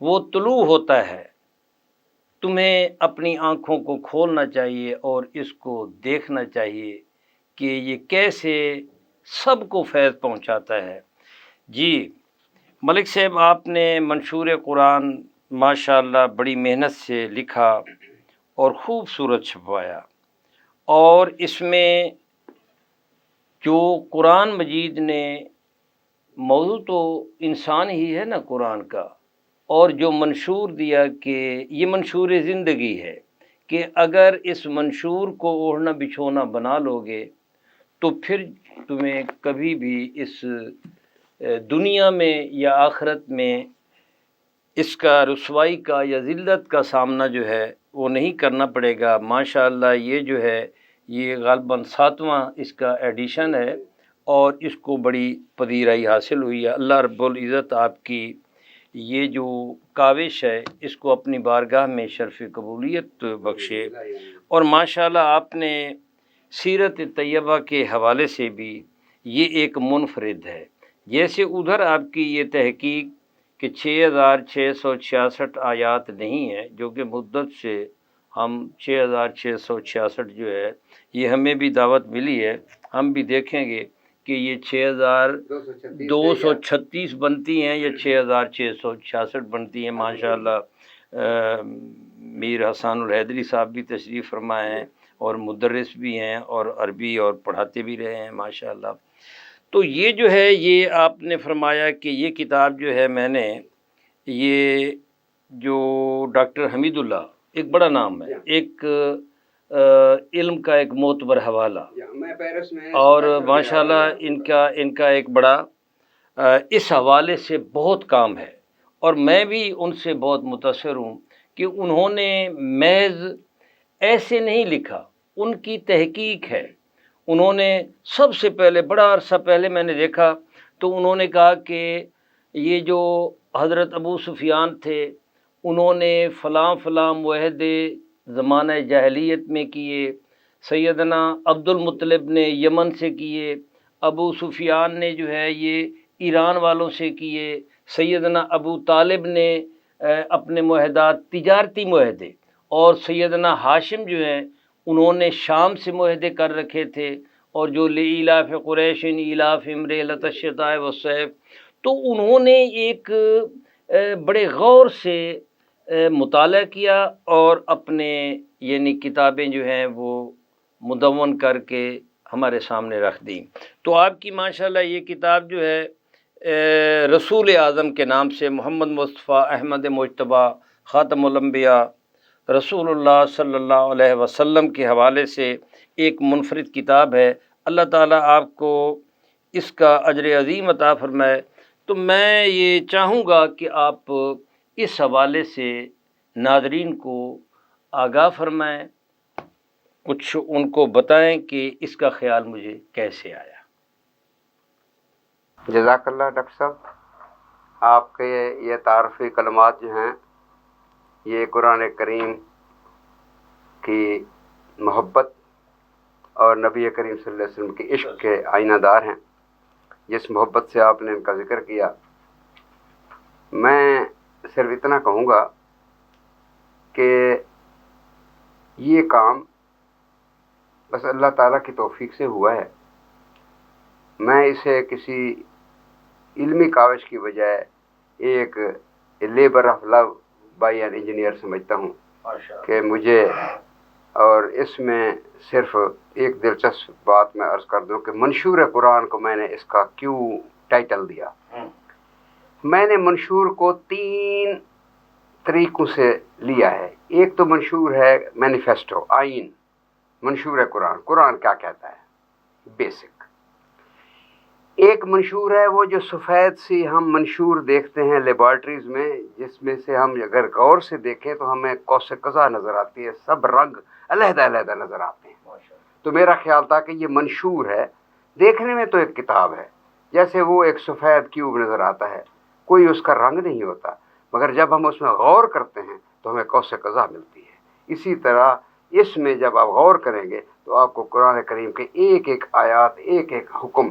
وہ طلوع ہوتا ہے، تمہیں اپنی آنکھوں کو کھولنا چاہیے اور اس کو دیکھنا چاہیے کہ یہ کیسے سب کو فیض پہنچاتا ہے۔ جی ملک صاحب، آپ نے منشور قرآن ماشاءاللہ بڑی محنت سے لکھا اور خوبصورت چھپوایا، اور اس میں جو قرآن مجید نے موضوع تو انسان ہی ہے نا قرآن کا، اور جو منشور دیا کہ یہ منشور زندگی ہے، کہ اگر اس منشور کو اوڑھنا بچھونا بنا لو گے تو پھر تمہیں کبھی بھی اس دنیا میں یا آخرت میں اس کا رسوائی کا یا ذلت کا سامنا جو ہے وہ نہیں کرنا پڑے گا۔ ماشاءاللہ یہ جو ہے یہ غالباً 7واں اس کا ایڈیشن ہے، اور اس کو بڑی پذیرائی حاصل ہوئی ہے۔ اللہ رب العزت آپ کی یہ جو کاوش ہے اس کو اپنی بارگاہ میں شرف قبولیت بخشے، اور ماشاءاللہ آپ نے سیرت طیبہ کے حوالے سے بھی یہ ایک منفرد ہے۔ جیسے ادھر آپ کی یہ تحقیق کہ 6666 آیات نہیں ہے، جو کہ مدت سے ہم 6666 جو ہے یہ ہمیں بھی دعوت ملی ہے، ہم بھی دیکھیں گے کہ یہ 6236 بنتی ہیں یا 6666 بنتی ہیں۔ ماشاءاللہ میر حسان الحیدری صاحب بھی تشریف فرمائے ہیں اور مدرس بھی ہیں اور عربی اور پڑھاتے بھی رہے ہیں ماشاءاللہ۔ تو یہ جو ہے یہ آپ نے فرمایا کہ یہ کتاب جو ہے میں نے یہ جو ڈاکٹر حمید اللہ، ایک بڑا نام ہے، ایک علم کا ایک معتبر حوالہ، اور ماشاءاللہ ان کا ایک بڑا اس حوالے سے بہت کام ہے، اور میں بھی ان سے بہت متاثر ہوں کہ انہوں نے محض ایسے نہیں لکھا، ان کی تحقیق ہے۔ انہوں نے سب سے پہلے بڑا عرصہ پہلے میں نے دیکھا تو انہوں نے کہا کہ یہ جو حضرت ابو سفیان تھے انہوں نے فلاں فلاں معاہدے زمانہ جاہلیت میں کیے، سیدنا عبد المطلب نے یمن سے کیے، ابو سفیان نے جو ہے یہ ایران والوں سے کیے، سیدنا ابو طالب نے اپنے معاہدات تجارتی معاہدے، اور سیدنا ہاشم جو ہیں انہوں نے شام سے معاہدے کر رکھے تھے، اور جو لإیلاف قریش ایلافہم رحلۃ الشتاء والصیف، تو انہوں نے ایک بڑے غور سے مطالعہ کیا اور اپنے یعنی کتابیں جو ہیں وہ مدون کر کے ہمارے سامنے رکھ دیں۔ تو آپ کی ماشاءاللہ یہ کتاب جو ہے رسول اعظم کے نام سے، محمد مصطفیٰ احمد مجتبیٰ خاتم الانبیاء رسول اللہ صلی اللہ علیہ وسلم کے حوالے سے ایک منفرد کتاب ہے۔ اللہ تعالیٰ آپ کو اس کا اجر عظیم عطا فرمائے۔ تو میں یہ چاہوں گا کہ آپ اس حوالے سے ناظرین کو آگاہ فرمائیں، کچھ ان کو بتائیں کہ اس کا خیال مجھے کیسے آیا۔
جزاک اللہ ڈاکٹر صاحب، آپ کے یہ تعارفی کلمات جو ہیں یہ قرآن کریم کی محبت اور نبی کریم صلی اللہ علیہ وسلم کے عشق کے آئینہ دار ہیں، جس محبت سے آپ نے ان کا ذکر کیا۔ میں صرف اتنا کہوں گا کہ یہ کام بس اللہ تعالیٰ کی توفیق سے ہوا ہے۔ میں اسے کسی علمی کاوش کی بجائے ایک labour of love by an engineer سمجھتا ہوں کہ مجھے، اور اس میں صرف ایک دلچسپ بات میں عرض کر دوں کہ منشور قرآن کو میں نے اس کا کیوں ٹائٹل دیا۔ میں نے منشور کو 3 طریقوں سے لیا ہے۔ ایک تو منشور ہے مینیفیسٹو، آئین، منشور قرآن، قرآن کیا کہتا ہے بیسک۔ ایک منشور ہے وہ جو سفید سی ہم منشور دیکھتے ہیں لیبارٹریز میں، جس میں سے ہم اگر غور سے دیکھیں تو ہمیں قوس قزح نظر آتی ہے، سب رنگ علیحدہ علیحدہ نظر آتے ہیں۔ تو میرا خیال تھا کہ یہ منشور ہے، دیکھنے میں تو ایک کتاب ہے، جیسے وہ ایک سفید کیوب نظر آتا ہے، کوئی اس کا رنگ نہیں ہوتا، مگر جب ہم اس میں غور کرتے ہیں تو ہمیں قوس قزح ملتی ہے۔ اسی طرح اس میں جب آپ غور کریں گے تو آپ کو قرآن کریم کے ایک ایک آیات، ایک ایک حکم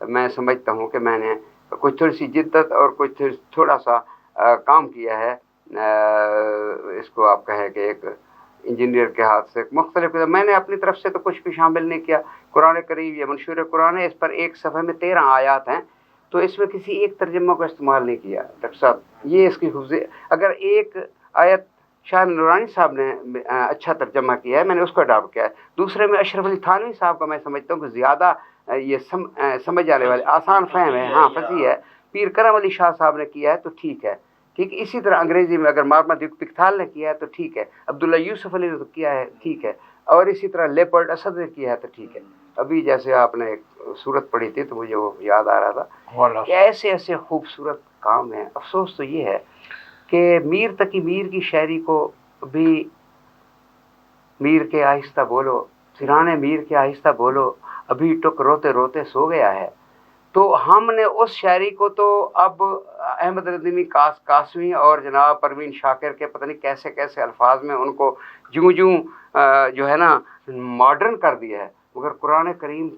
میں سمجھتا ہوں کہ میں نے کچھ تھوڑی سی جدت اور کچھ تھوڑا سا کام کیا ہے، اس کو آپ کہیں کہ ایک انجینئر کے ہاتھ سے مختلف، میں نے اپنی طرف سے تو کچھ بھی شامل نہیں کیا۔ قرآن کریم یہ منشور قرآن ہے، اس پر ایک صفحے میں 13 آیات ہیں، تو اس میں کسی ایک ترجمہ کو استعمال نہیں کیا ڈاکٹر صاحب، یہ اس کی خوبصورتی۔ اگر ایک آیت شاہ نورانی صاحب نے اچھا ترجمہ کیا ہے، میں نے اس کو اڈاپٹ کیا ہے، دوسرے میں اشرف علی تھانوی صاحب کا میں سمجھتا ہوں کہ زیادہ یہ سمجھ آنے والے آسان فہم ہے، ہاں فصیح ہے۔ پیر کرم علی شاہ صاحب نے کیا ہے تو ٹھیک ہے، ٹھیک۔ اسی طرح انگریزی میں اگر محمد پکتھال نے کیا ہے تو ٹھیک ہے، عبداللہ یوسف علی نے تو کیا ہے ٹھیک ہے، اور اسی طرح لیپرڈ اسد نے کیا ہے تو ٹھیک ہے۔ ابھی جیسے آپ نے ایک صورت پڑھی تھی تو مجھے وہ یاد آ رہا تھا کہ ایسے ایسے خوبصورت کام ہیں۔ افسوس تو یہ ہے کہ میر تقی میر کی شاعری کو بھی میر کے آہستہ بولو، سرانے میر کے آہستہ بولو، ابھی ٹک روتے روتے سو گیا ہے، تو ہم نے اس شاعری کو تو اب احمد ندیمی قاسمی اور جناب پروین شاکر کے پتہ نہیں کیسے کیسے الفاظ میں ان کو جوں جو ہے نا ماڈرن کر دیا ہے، مگر قرآن کریم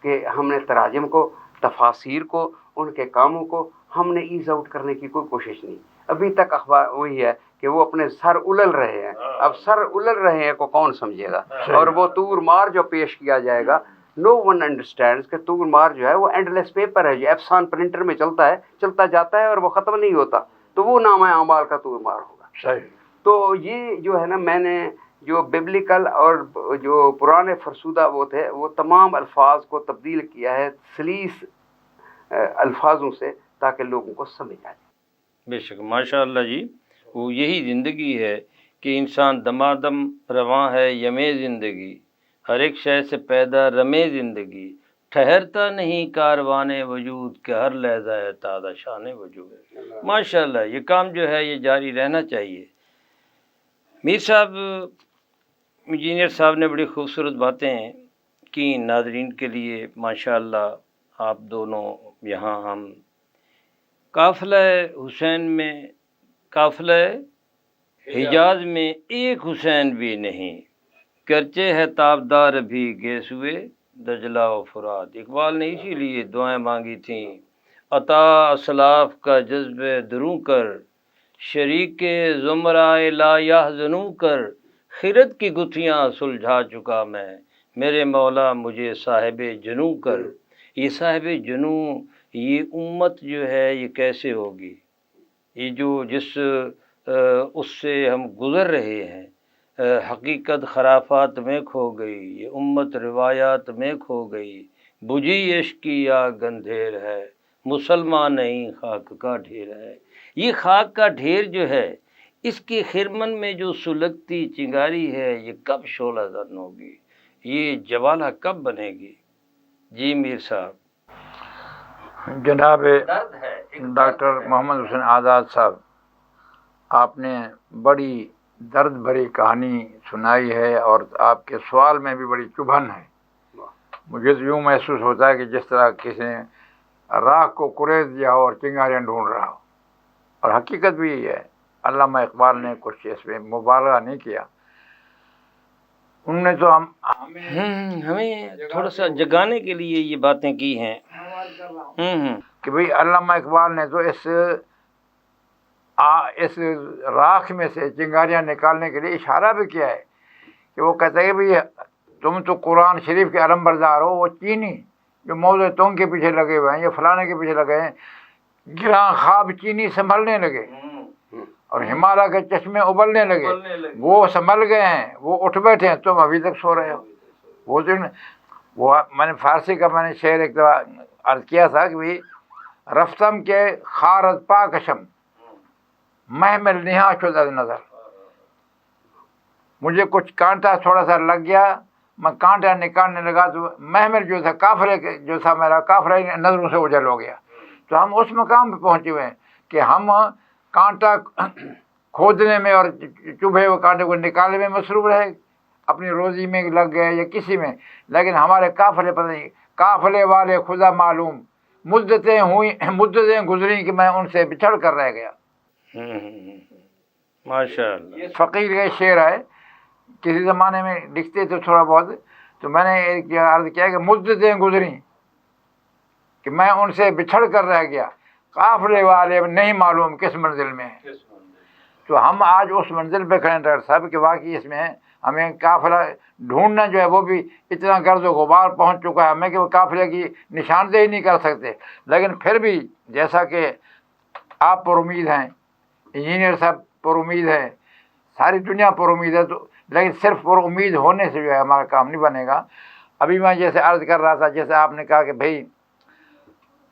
کے ہم نے تراجم کو، تفاسیر کو، ان کے کاموں کو ہم نے ایز آؤٹ کرنے کی کوئی کوشش نہیں۔ ابھی تک اخبار وہی ہے کہ وہ اپنے سر الل رہے ہیں، اب سر الل رہے ہیں کو کون سمجھے گا، اور وہ تور مار جو پیش کیا جائے گا، نو ون انڈرسٹینڈز کہ تور مار جو ہے وہ اینڈ لیس پیپر ہے جو ایفسان پرنٹر میں چلتا ہے، چلتا جاتا ہے اور وہ ختم نہیں ہوتا، تو وہ نام اعمال کا تور مار ہوگا۔
صحیح۔
تو یہ جو ہے نا میں نے جو ببلیکل اور جو پرانے فرسودہ وہ تھے وہ تمام الفاظ کو تبدیل کیا ہے سلیس الفاظوں سے تاکہ لوگوں کو سمجھ آئے۔
بے شک ماشاء اللہ جی، وہ یہی زندگی ہے کہ انسان دمادم رواں ہے یمے زندگی، ہر ایک شے سے پیدا رمے زندگی، ٹھہرتا نہیں کاروان وجود کہ ہر لحظہ ہے تازہ شان وجود۔ ماشاء اللہ یہ کام جو ہے یہ جاری رہنا چاہیے۔ میر صاحب انجینئر صاحب نے بڑی خوبصورت باتیں کی ناظرین کے لیے، ماشاء اللہ آپ دونوں یہاں ہم قافلہ حسین میں، قافلہ حجاز میں ایک حسین بھی نہیں، گرچہ ہے تابدار بھی گیسوئے دجلہ و فرات۔ اقبال نے اسی لیے دعائیں مانگی تھیں، عطا اسلاف کا جذب دروں کر، شریک زمرائے لا یحزنوں کر، خرد کی گتھیاں سلجھا چکا میں، میرے مولا مجھے صاحب جنوں کر۔ یہ صاحب جنوں، یہ امت جو ہے یہ کیسے ہوگی؟ یہ جو جس اس سے ہم گزر رہے ہیں، حقیقت خرافات میں کھو گئی، یہ امت روایات میں کھو گئی، بجھی عشق کی آگ اندھیر ہے، مسلمان نہیں خاک کا ڈھیر ہے۔ یہ خاک کا ڈھیر جو ہے اس کی خرمن میں جو سلگتی چنگاری ہے یہ کب شعلہ زن ہوگی، یہ جوالہ کب بنے گی؟ جی میر صاحب۔
جناب ڈاکٹر محمد حسین آزاد صاحب، آپ نے بڑی درد بھری کہانی سنائی ہے اور آپ کے سوال میں بھی بڑی چبھن ہے۔ مجھے تو یوں محسوس ہوتا ہے کہ جس طرح کسی نے راہ کو کریز دیا ہو اور چنگاریاں ڈھونڈ رہا ہو، اور حقیقت بھی یہی ہے۔ علامہ اقبال نے کچھ اس میں مبالغہ نہیں کیا، انہوں نے تو
ہمیں تھوڑا سا جگانے کے لیے یہ باتیں کی ہیں
کہ بھئی علامہ اقبال نے تو اس راکھ میں سے چنگاریاں نکالنے کے لیے اشارہ بھی کیا ہے کہ وہ کہتا ہے کہ بھئی تم تو قرآن شریف کے علم بردار ہو، وہ چینی جو موضوع تم کے پیچھے لگے ہوئے ہیں، یہ فلانے کے پیچھے لگے ہیں، گراں خواب چینی سنبھلنے لگے اور ہمالیہ کے چشمے ابلنے لگے، وہ سنبھل گئے ہیں، وہ اٹھ بیٹھے ہیں، تم ابھی تک سو رہے ہو۔ وہ میں نے فارسی کا میں نے شعر ایک دفعہ عرض کیا تھا کہ بھئی رفتم کے خارت پاکشم محمل نہا شد از نظر، مجھے کچھ کانٹا تھوڑا سا لگ گیا، میں کانٹا نکالنے لگا تو محمل جو تھا کافرے جو تھا میرا کافرہ نظروں سے اجل ہو گیا۔ تو ہم اس مقام پہ پہنچے ہوئے ہیں کہ ہم کانٹا کھودنے میں اور چبھے ہوئے کانٹے کو نکالنے میں مصروف رہے، اپنی روزی میں لگ گئے یا کسی میں، لیکن ہمارے قافلے پتہ نہیں، قافلے والے خدا معلوم، مدتیں گزری کہ میں ان سے بچھڑ کر رہ گیا۔
ماشاء اللہ۔
فقیر کا شعر ہے، کسی زمانے میں لکھتے تھے تھوڑا بہت، تو میں نے عرض کیا کہ مدتیں گزری کہ میں ان سے بچھڑ کر رہ گیا، قافلے والے نہیں معلوم کس منزل میں ہیں۔ تو ہم آج اس منزل پہ کھڑے ہیں ڈاکٹر صاحب کہ واقعی اس میں ہمیں قافلہ ڈھونڈنا جو ہے وہ بھی اتنا گرد و غبار پہنچ چکا ہے ہمیں کہ وہ قافلے کی نشاندہی نہیں کر سکتے۔ لیکن پھر بھی جیسا کہ آپ پر امید ہیں، انجینئر صاحب پر امید ہے، ساری دنیا پر امید ہے، تو لیکن صرف پر امید ہونے سے جو ہے ہمارا کام نہیں بنے گا۔ ابھی میں جیسے عرض کر رہا تھا، جیسے آپ نے کہا کہ بھئی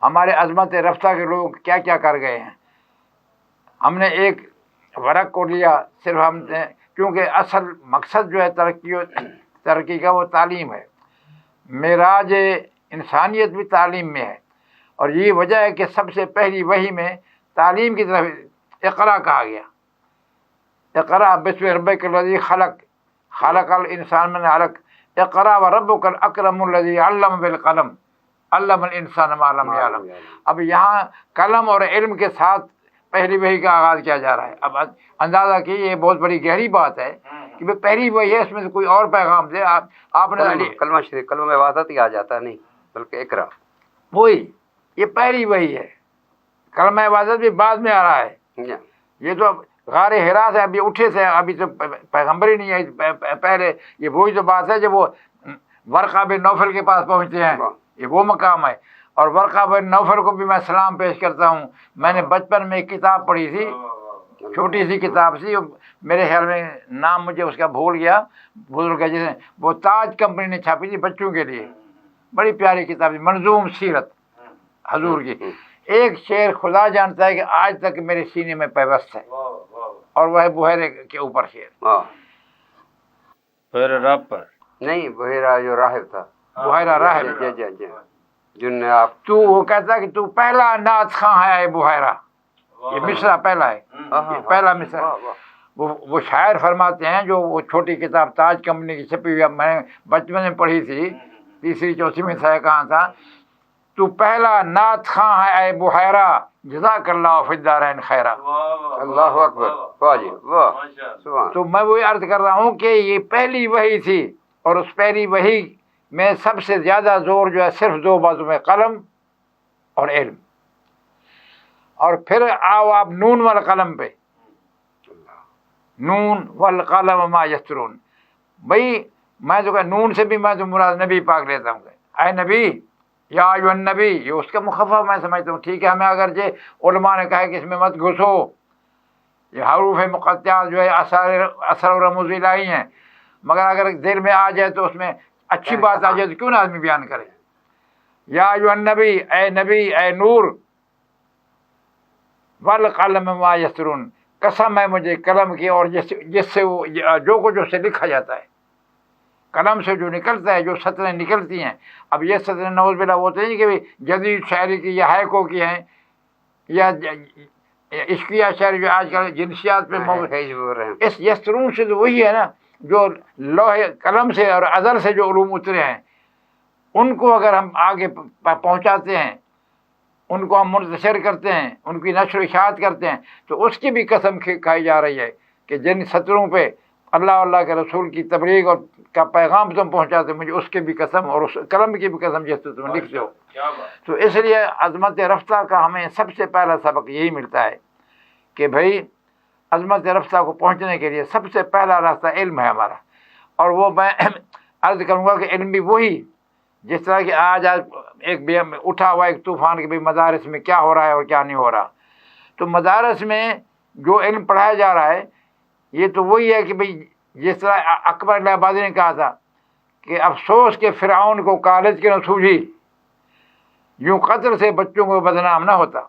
ہمارے عظمت رفتہ کے لوگ کیا کیا کر گئے ہیں، ہم نے ایک ورق کو لیا، صرف ہم نے کیونکہ اصل مقصد جو ہے ترقی کا وہ تعلیم ہے، معراج انسانیت بھی تعلیم میں ہے، اور یہ وجہ ہے کہ سب سے پہلی وحی میں تعلیم کی طرف اقرا کہا گیا۔ اقرا بسم ربک الذی خلق، خلق الانسان من علق، اقرا وربک الاکرم الذی علم بالقلم، علم الانسان ما لم یعلم۔ اب یہاں قلم اور علم کے ساتھ پہلی وحی کا آغاز کیا جا رہا ہے۔ اب اندازہ کیجیے، یہ بہت بڑی گہری بات ہے کہ پہلی وحی ہے، اس میں سے کوئی اور پیغام دے۔ آپ نے
کلمہ شریف، کلمہ میں وحدت ہی آ جاتا ہے، نہیں بلکہ اقرا،
وہی یہ پہلی وحی ہے۔ کلمہ عبادت بھی بعد میں آ رہا ہے، یہ تو غار حرا سے ابھی اٹھے سے، ابھی تو پیغمبر ہی نہیں ہے پہلے۔ یہ وہی تو بات ہے جب وہ ورقہ بن نوفل کے پاس پہنچتے ہیں، یہ وہ مقام ہے۔ اور ورقہ بن نوفل کو بھی میں سلام پیش کرتا ہوں۔ میں نے بچپن میں ایک کتاب پڑھی تھی، چھوٹی سی کتاب سی، میرے خیال میں نام مجھے اس کا بھول گیا، بزرگ ہے جسے، وہ تاج کمپنی نے چھاپی تھی بچوں کے لیے، بڑی پیاری کتاب تھی، منظوم سیرت حضور کی۔ ایک شعر خدا جانتا ہے کہ آج تک میرے سینے میں پیوست ہے، اور وہ ہے بحیرے کے اوپر شعر،
بحیرہ راہ پر
نہیں، بحیرہ جو راہب تھا،
بحیرہ راہب،
جی جی جی، جن نے آپ
تو وہ کہتا کہ تو پہلا نعت خواں ہے اے بحیرہ، یہ مصرع پہلا ہے، یہ پہلا مصرع۔ وہ شاعر فرماتے ہیں، جو وہ چھوٹی کتاب تاج کمپنی کی چھپی ہوئی میں نے بچپن میں پڑھی تھی، تیسری چوتھی میں تھا، کہاں تھا، تو پہلا نعت خواں ہے اے بحیرہ، جزاک اللہ فی الدارین خیرہ۔
اللہ اکبر، واہ جی واہ، سبحان۔
تو میں وہی عرض کر رہا ہوں کہ یہ پہلی وحی تھی، اور اس پہلی وحی میں سب سے زیادہ زور جو ہے صرف دو باتوں میں، قلم اور علم۔ اور پھر آؤ آپ نون والقلم پہ، نون والقلم ما یسطرون۔ بھائی میں تو کہ نون سے بھی میں تو مراد نبی پاک لیتا ہوں، اے نبی، یا ایھا النبی، یہ اس کا مخفف میں سمجھتا ہوں۔ ٹھیک ہے، ہمیں اگرچہ علماء نے کہا ہے کہ اس میں مت گھسو، یہ حروف مقطعات جو ہے اثر و رموز الہی ہیں، مگر اگر دل میں آ جائے تو اس میں اچھی بات آ جائے تو کیوں نہ آدمی بیان کرے۔ یا ایھا النبی، اے نبی، اے نور، والقلم ما یسطرون، قسم ہے مجھے قلم کی اور جس سے وہ جو کچھ اس سے لکھا جاتا ہے، قلم سے جو نکلتا ہے، جو سطریں نکلتی ہیں۔ اب یہ سطریں نعوذ باللہ وہ تو نہیں کہ جدید شاعری کی یا ہائکو کی ہیں، یا عشقیہ شاعری جو آج کل جنسیات پہ اس یسطرون سے تو وہی ہے نا، جو لوح قلم سے اور ازل سے جو علوم اترے ہیں، ان کو اگر ہم آگے پہنچاتے ہیں، ان کو ہم منتشر کرتے ہیں، ان کی نشر و اشاعت کرتے ہیں، تو اس کی بھی قسم کھائی جا رہی ہے کہ جن سطروں پہ اللہ اللہ کے رسول کی تبلیغ اور کا پیغام تم پہنچاتے، مجھے اس کی بھی قسم اور اس قلم کی بھی قسم جس سے تم لکھتے ہو۔ تو اس لیے عظمت رفتہ کا ہمیں سب سے پہلا سبق یہی ملتا ہے کہ بھائی عظمت رفتہ کو پہنچنے کے لیے سب سے پہلا راستہ علم ہے ہمارا۔ اور وہ میں عرض کروں گا کہ علم بھی وہی، جس طرح کہ آج ایک اٹھا ہوا ایک طوفان کہ بھائی مدارس میں کیا ہو رہا ہے اور کیا نہیں ہو رہا، تو مدارس میں جو علم پڑھایا جا رہا ہے یہ تو وہی ہے کہ بھئی جس طرح اکبر الہ آبادی نے کہا تھا کہ افسوس کہ فرعون کو کالج کے نہ سوجھی، یوں قتل سے بچوں کو بدنام نہ ہوتا۔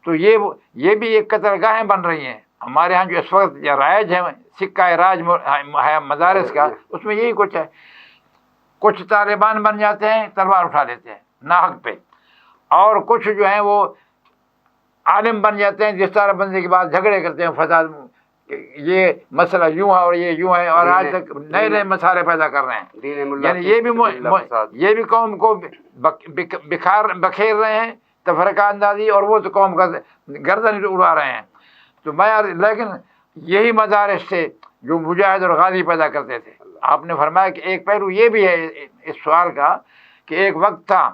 تو یہ بھی ایک قتل گاہیں بن رہی ہیں ہمارے ہاں جو اس وقت رائج ہے، سکہ راج ہے مدارس کا، اس میں یہی کچھ ہے۔ کچھ طالبان بن جاتے ہیں، تلوار اٹھا لیتے ہیں ناحق پہ، اور کچھ جو ہیں وہ عالم بن جاتے ہیں، جس طرح بندے کے بعد جھگڑے کرتے ہیں، فساد، یہ مسئلہ یوں ہے اور یہ یوں ہے، اور آج تک نئے نئے مسائل پیدا کر رہے ہیں۔ یعنی یہ بھی قوم کو بکھیر رہے ہیں، تفرقہ اندازی، اور وہ تو قوم کا گردن اڑا رہے ہیں۔ تو لیکن یہی مدارس سے جو مجاہد اور غازی پیدا کرتے تھے۔ آپ نے فرمایا کہ ایک پہلو یہ بھی ہے اس سوال کا کہ ایک وقت تھا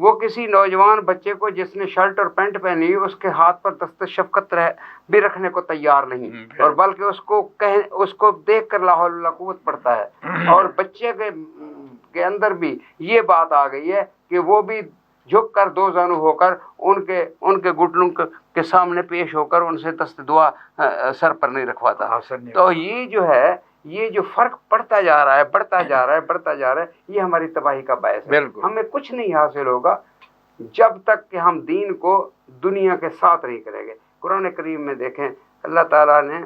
وہ کسی نوجوان بچے کو جس نے شرٹ اور پینٹ پہنی اس کے ہاتھ پر دست شفقت بھی رکھنے کو تیار نہیں، اور بلکہ اس کو دیکھ کر لا حول ولا قوت پڑتا ہے. اور بچے کے اندر بھی یہ بات آ گئی ہے کہ وہ بھی جھک کر دو زانو ہو کر ان کے گھٹنوں کے سامنے پیش ہو کر ان سے دست دعا سر پر نہیں رکھواتا. تو یہ جو ہے، یہ جو فرق پڑتا جا رہا ہے، بڑھتا جا رہا ہے، یہ ہماری تباہی کا باعث ہے. ہمیں کچھ نہیں حاصل ہوگا جب تک کہ ہم دین کو دنیا کے ساتھ نہیں کریں گے. قرآن کریم میں دیکھیں اللہ تعالیٰ نے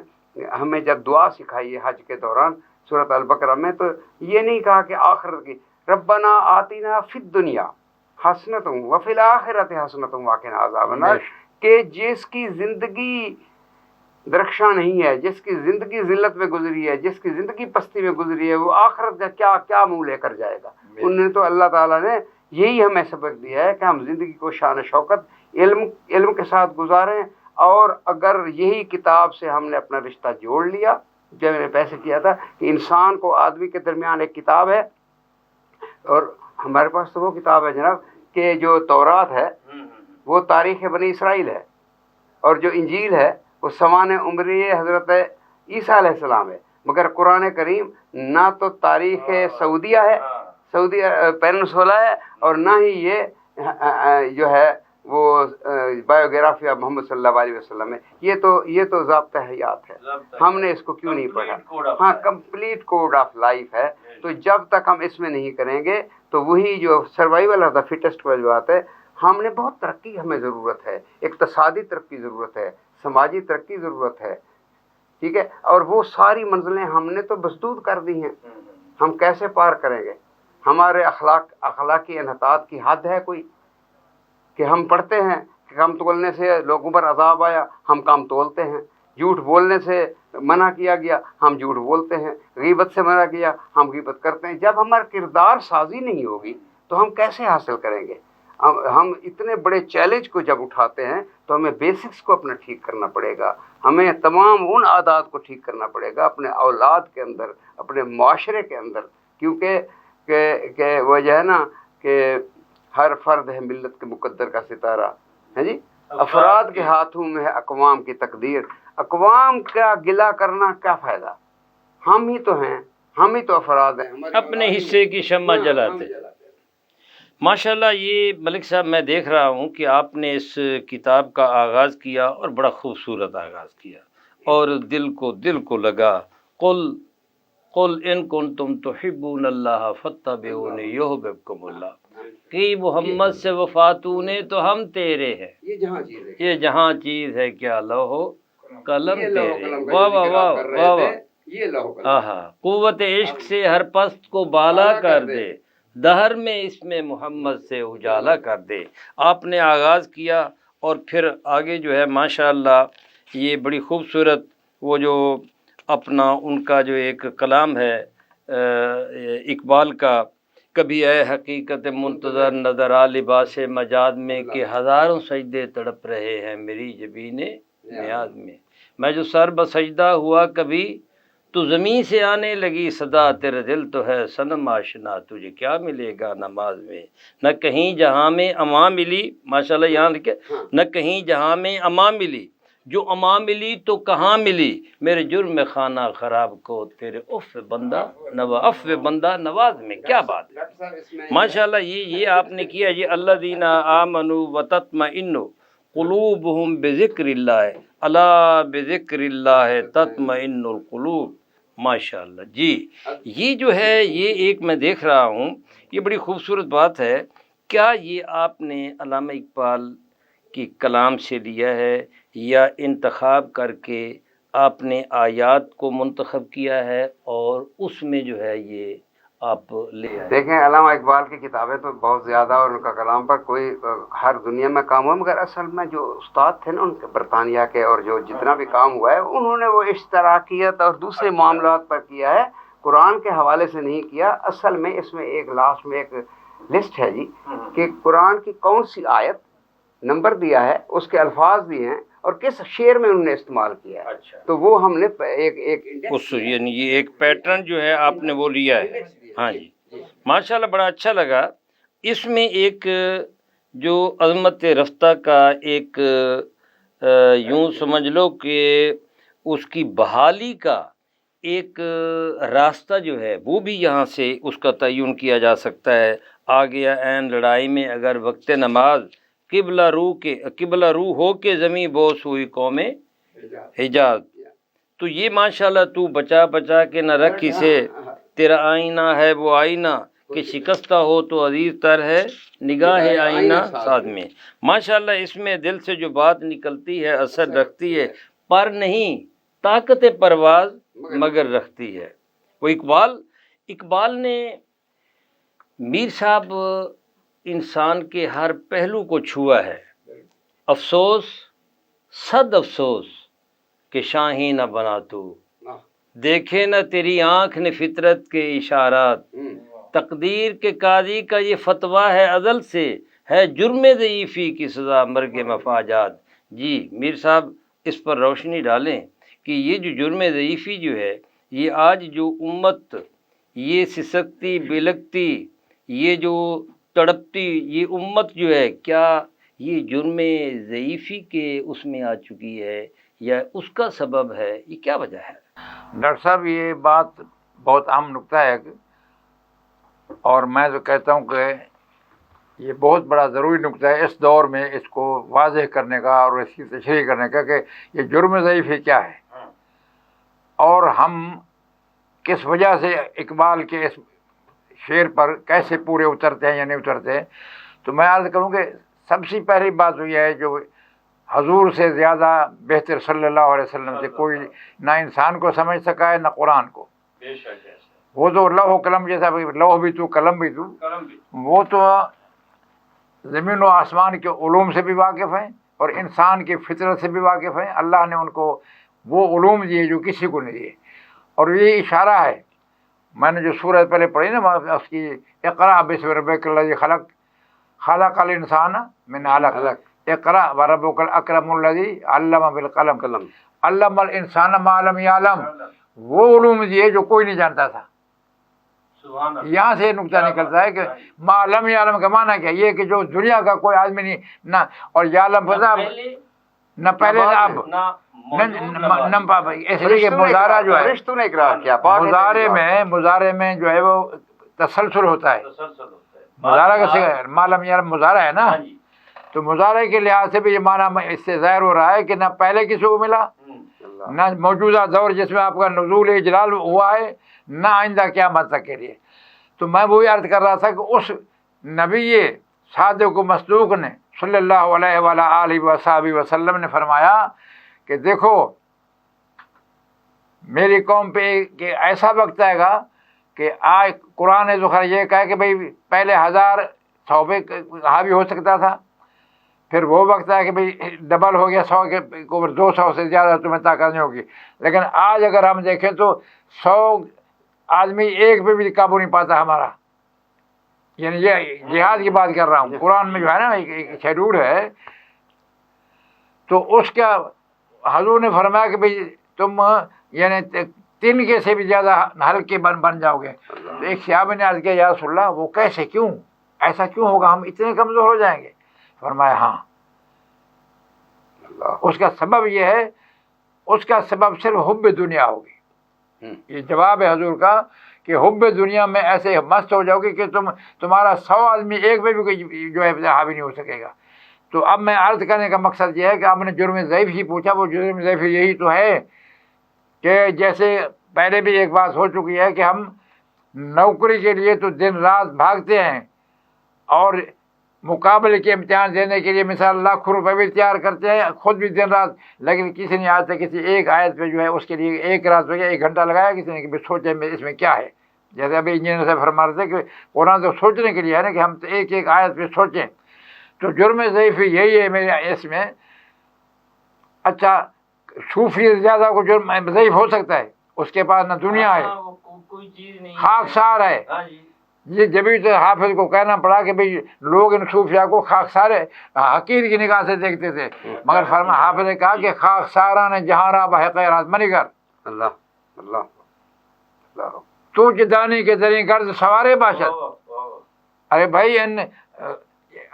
ہمیں جب دعا سکھائی ہے حج کے دوران سورۃ البقرہ میں، تو یہ نہیں کہا کہ آخرت کی ربنا آتینا فی الدنیا حسنۃ وفی الآخرۃ حسنۃ وقنا عذاب النار، کہ جس کی زندگی درخشاں نہیں ہے، جس کی زندگی ذلت میں گزری ہے، جس کی زندگی پستی میں گزری ہے، وہ آخرت کا کیا منہ لے کر جائے گا. انہوں نے تو اللہ تعالیٰ نے یہی ہمیں سبق دیا ہے کہ ہم زندگی کو شان شوکت علم کے ساتھ گزاریں. اور اگر یہی کتاب سے ہم نے اپنا رشتہ جوڑ لیا، جو میں نے پیسے کیا تھا کہ انسان کو آدمی کے درمیان ایک کتاب ہے، اور ہمارے پاس تو وہ کتاب ہے جناب کہ جو تورات ہے وہ تاریخ بنی اسرائیل ہے، اور جو انجیل ہے وہ سمان عمری حضرت عیسیٰ علیہ السلام ہے. مگر قرآن کریم نہ تو تاریخ سعودیہ ہے، سعودیہ پیننسولا ہے، اور نہ ہی یہ جو ہے وہ بایوگرافی آف محمد صلی اللہ علیہ وسلم ہے. یہ تو ضابطہ حیات ہے، ہم نے اس کو کیوں نہیں پڑھا؟ ہاں، کمپلیٹ کوڈ آف لائف ہے. تو جب تک ہم اس میں نہیں کریں گے تو وہی جو سروائیول آف دا فٹسٹ والی بات ہے. ہم نے بہت ترقی ہمیں ضرورت ہے، اقتصادی ترقی ضرورت ہے، سماجی ترقی ضرورت ہے، ٹھیک ہے، اور وہ ساری منزلیں ہم نے تو مسدود کر دی ہیں. ہم کیسے پار کریں گے؟ ہمارے اخلاقی انحطاط کی حد ہے کوئی؟ کہ ہم پڑھتے ہیں کہ کام تولنے سے لوگوں پر عذاب آیا، ہم کام تولتے ہیں. جھوٹ بولنے سے منع کیا گیا، ہم جھوٹ بولتے ہیں. غیبت سے منع کیا، ہم غیبت کرتے ہیں. جب ہمارا کردار سازی نہیں ہوگی تو ہم کیسے حاصل کریں گے؟ ہم اتنے بڑے چیلنج کو جب اٹھاتے ہیں تو ہمیں بیسکس کو اپنا ٹھیک کرنا پڑے گا. ہمیں تمام ان عادات کو ٹھیک کرنا پڑے گا اپنے اولاد کے اندر، اپنے معاشرے کے اندر. کیونکہ کہ وہ جو ہے نا کہ ہر فرد ہے ملت کے مقدر کا ستارہ ہے جی. افراد کے ہاتھوں میں ہے اقوام کی تقدیر. اقوام کا گلہ کرنا کیا فائدہ؟ ہم ہی تو ہیں، ہم ہی تو افراد ہیں،
اپنے حصے کی شمع جلاتے. ماشاءاللہ یہ ملک صاحب میں دیکھ رہا ہوں کہ آپ نے اس کتاب کا آغاز کیا اور بڑا خوبصورت آغاز کیا اور دل کو لگا. قل ان کنتم تحبون اللہ فاتبعونی یحببکم اللہ. کہ محمد سے وفاتون تو ہم تیرے ہیں. یہ جہاں چیز ہے کیا لوح قلم تیرے. واہ واہ واہ واہ واہ. آہا، قوت عشق سے ہر پست کو بالا کر دے، دہر میں اس میں محمد سے اجالا کر دے. آپ نے آغاز کیا اور پھر آگے جو ہے ماشاءاللہ یہ بڑی خوبصورت وہ جو اپنا ان کا جو ایک کلام ہے اقبال کا، کبھی اے حقیقت منتظر نظر آ لباس مجاز میں کہ ہزاروں سجدے تڑپ رہے ہیں میری جبین نیاز میں. میں جو سر بسجدہ ہوا کبھی تو زمین سے آنے لگی صدا، تیرے دل تو ہے صنم آشنا تجھے کیا ملے گا نماز میں. نہ کہیں جہاں میں اما ملی، ماشاءاللہ یہاں لکھے، نہ کہیں جہاں میں اما ملی، جو اما ملی تو کہاں ملی، میرے جرم خانہ خراب کو تیرے عفو بندہ نواز میں. کیا بات ہے ماشاءاللہ. یہ آپ نے کیا جی. الذین آمنوا وتطمئن قلوبہم بذکر اللہ، الا بذکر اللہ تطمئن القلوب. ماشاءاللہ جی. یہ جو ہے یہ ایک میں دیکھ رہا ہوں یہ بڑی خوبصورت بات ہے. کیا یہ آپ نے علامہ اقبال کی کلام سے لیا ہے یا انتخاب کر کے آپ نے آیات کو منتخب کیا ہے اور اس میں جو ہے یہ آپ لے آئے؟
دیکھیں علامہ اقبال کی کتابیں تو بہت زیادہ اور ان کا کلام پر کوئی ہر دنیا میں کام ہوا، مگر اصل میں جو استاد تھے نا ان کے برطانیہ کے اور جو جتنا بھی کام ہوا ہے انہوں نے وہ اشتراکیت اور دوسرے معاملات پر کیا ہے، قرآن کے حوالے سے نہیں کیا. اصل میں اس میں ایک لاسٹ میں ایک لسٹ ہے جی کہ قرآن کی کون سی آیت نمبر دیا ہے، اس کے الفاظ دیے ہیں اور کس شعر میں انہوں نے استعمال کیا ہے. تو وہ ہم نے
یعنی یہ ایک پیٹرن جو ہے آپ نے وہ لیا ہے. ہاں جی ماشاءاللہ بڑا اچھا لگا. اس میں ایک جو عظمت رفتہ کا ایک یوں سمجھ لو کہ اس کی بحالی کا ایک راستہ جو ہے وہ بھی یہاں سے اس کا تعین کیا جا سکتا ہے۔ آ گیا عین لڑائی میں اگر وقت نماز، قبلہ رو ہو کے زمیں بوس ہوئی قوم حجاز۔ تو یہ ماشاءاللہ تو بچا کے نہ رکھ اسے، تیرا آئینہ ہے وہ آئینہ کہ شکستہ ہو تو عزیز تر ہے نگاہ آئینہ ساتھ میں۔ ماشاءاللہ اس میں دل سے جو بات نکلتی ہے اثر رکھتی ہے، پر نہیں طاقت پرواز مگر رکھتی ہے۔ وہ اقبال نے میر صاحب انسان کے ہر پہلو کو چھوا ہے۔ افسوس صد افسوس کہ شاہی نہ بنا تو، دیکھے نہ تیری آنکھ نے فطرت کے اشارات، تقدیر کے قاضی کا یہ فتویٰ ہے ازل سے، ہے جرم ضعیفی کی سزا مرگ مفاجات۔ جی میر صاحب اس پر روشنی ڈالیں کہ یہ جو جرم ضعیفی جو ہے، یہ آج جو امت یہ سسکتی بلکتی، یہ جو تڑپتی یہ امت جو ہے، کیا یہ جرم ضعیفی کے اس میں آ چکی ہے یا اس کا سبب ہے؟ یہ کیا وجہ ہے؟
ڈاکٹر صاحب یہ بات بہت اہم نقطہ ہے، اور میں تو کہتا ہوں کہ یہ بہت بڑا ضروری نقطہ ہے اس دور میں اس کو واضح کرنے کا اور اس کی تشریح کرنے کا کہ یہ جرم ضعیفی کیا ہے اور ہم کس وجہ سے اقبال کے اس شعر پر کیسے پورے اترتے ہیں یا نہیں اترتے ہیں۔ تو میں عرض کروں کہ سب سے پہلی بات تو یہ ہے جو حضور سے زیادہ بہتر صلی اللہ علیہ وسلم سے کوئی نہ انسان کو سمجھ سکا ہے نہ قرآن کو۔ وہ تو لوح و قلم جیسا، لوح بھی تو قلم بھی تو، وہ تو زمین و آسمان کے علوم سے بھی واقف ہیں اور انسان کی فطرت سے بھی واقف ہیں۔ اللہ نے ان کو وہ علوم دیے جو کسی کو نہیں دیے، اور یہ اشارہ ہے۔ میں نے جو سورہ پہلے پڑھی نا اس کی، اقرأ بسم ربک الذی خلق، خلق الانسان من علق، اقرأ وربک الاکرم الذی علم بالقلم، علم الانسان ما لم یعلم، وہ علوم دیے جو کوئی نہیں جانتا تھا۔ یہاں سے نقطہ نکلتا ہے کہ ما لم یعلم کا معنی کیا؟ یہ کہ جو دنیا کا کوئی آدمی نہیں نہ، اور یعلم پتہ نہ پہلے نہ اب نہ، اس لیے کہ مضارع جو ہے مضارع میں جو ہے وہ تسلسل ہوتا ہے۔ مضارع کا صیغہ ما لم یعلم مضارع ہے نا، تو مضارع کے لحاظ سے بھی یہ معنی اس سے ظاہر ہو رہا ہے کہ نہ پہلے کسی کو ملا، نہ موجودہ دور جس میں آپ کا نزول اجلال ہوا ہے، نہ آئندہ قیامت تک کے لیے۔ تو میں وہی عرض کر رہا تھا کہ اس نبی صادق و مصدوق نے صلی اللہ علیہ وآلہ وصحبہ وسلم نے فرمایا کہ دیکھو میری قوم پہ کہ ایسا وقت آئے گا کہ آج قرآن نے ذکر یہ کہا کہ بھئی پہلے 1000 100 پہ حاوی ہو سکتا تھا، پھر وہ وقت آیا کہ بھئی ڈبل ہو گیا 100 کے اوپر، 200 سے زیادہ تمہیں طاقت نہیں ہوگی۔ لیکن آج اگر ہم دیکھیں تو 100 آدمی ایک پہ بھی قابو نہیں پاتا ہمارا، یعنی یہ جہاد کی بات کر رہا ہوں۔ قرآن میں جو ہے نا ایک شیڈول ہے، تو اس کا حضور نے فرمایا کہ بھئی تم یعنی 3 کے سے بھی زیادہ ہلکے بن جاؤ گے۔ تو ایک صحابی نے عرض کیا یا رسول اللہ وہ کیسے، کیوں ایسا کیوں ہوگا، ہم اتنے کمزور ہو جائیں گے؟ فرمایا ہاں، اس کا سبب یہ ہے، اس کا سبب صرف حب دنیا ہوگی۔ یہ جواب ہے حضور کا کہ حب دنیا میں ایسے مست ہو جاؤ گے کہ تمہارا 100 آدمی ایک پہ بھی جو ہے حاوی نہیں ہو سکے گا۔ تو اب میں عرض کرنے کا مقصد یہ ہے کہ آپ نے جرم ضعیف ہی پوچھا، وہ جرم ضعیف یہی تو ہے کہ جیسے پہلے بھی ایک بات ہو چکی ہے کہ ہم نوکری کے لیے تو دن رات بھاگتے ہیں اور مقابلے کے امتحان دینے کے لیے مثال لاکھوں روپے بھی تیار کرتے ہیں خود بھی دن رات، لیکن کسی نے آج تک کسی ایک آیت پہ جو ہے اس کے لیے ایک رات ہو گیا 1 گھنٹہ لگایا کسی نے کہ سوچے اس میں کیا ہے۔ جیسے ابھی انجینئر صاحب فرما رہے تھے کہ قرآن تو سوچنے کے لیے ہے نا کہ ہم ایک آیت پہ سوچیں۔ تو جرم ضعیفی یہی ہے میرے اس میں۔ اچھا صوفی زیادہ کو جرم ضعیف ہو سکتا ہے، اس کے پاس نہ دنیا ہے، خاکسار ہے۔ یہ جبھی تو حافظ کو کہنا پڑا کہ بھئی لوگ ان صوفیاء کو خاکسار حقیر کی نگاہ سے دیکھتے تھے، مگر حافظ نے کہا کہ خاکسارہ نے جہاں را بحقیرات منیگر،
اللہ اللہ اللہ
تو جدانی کے دریں گرد سوارے باشد۔ ارے بھائی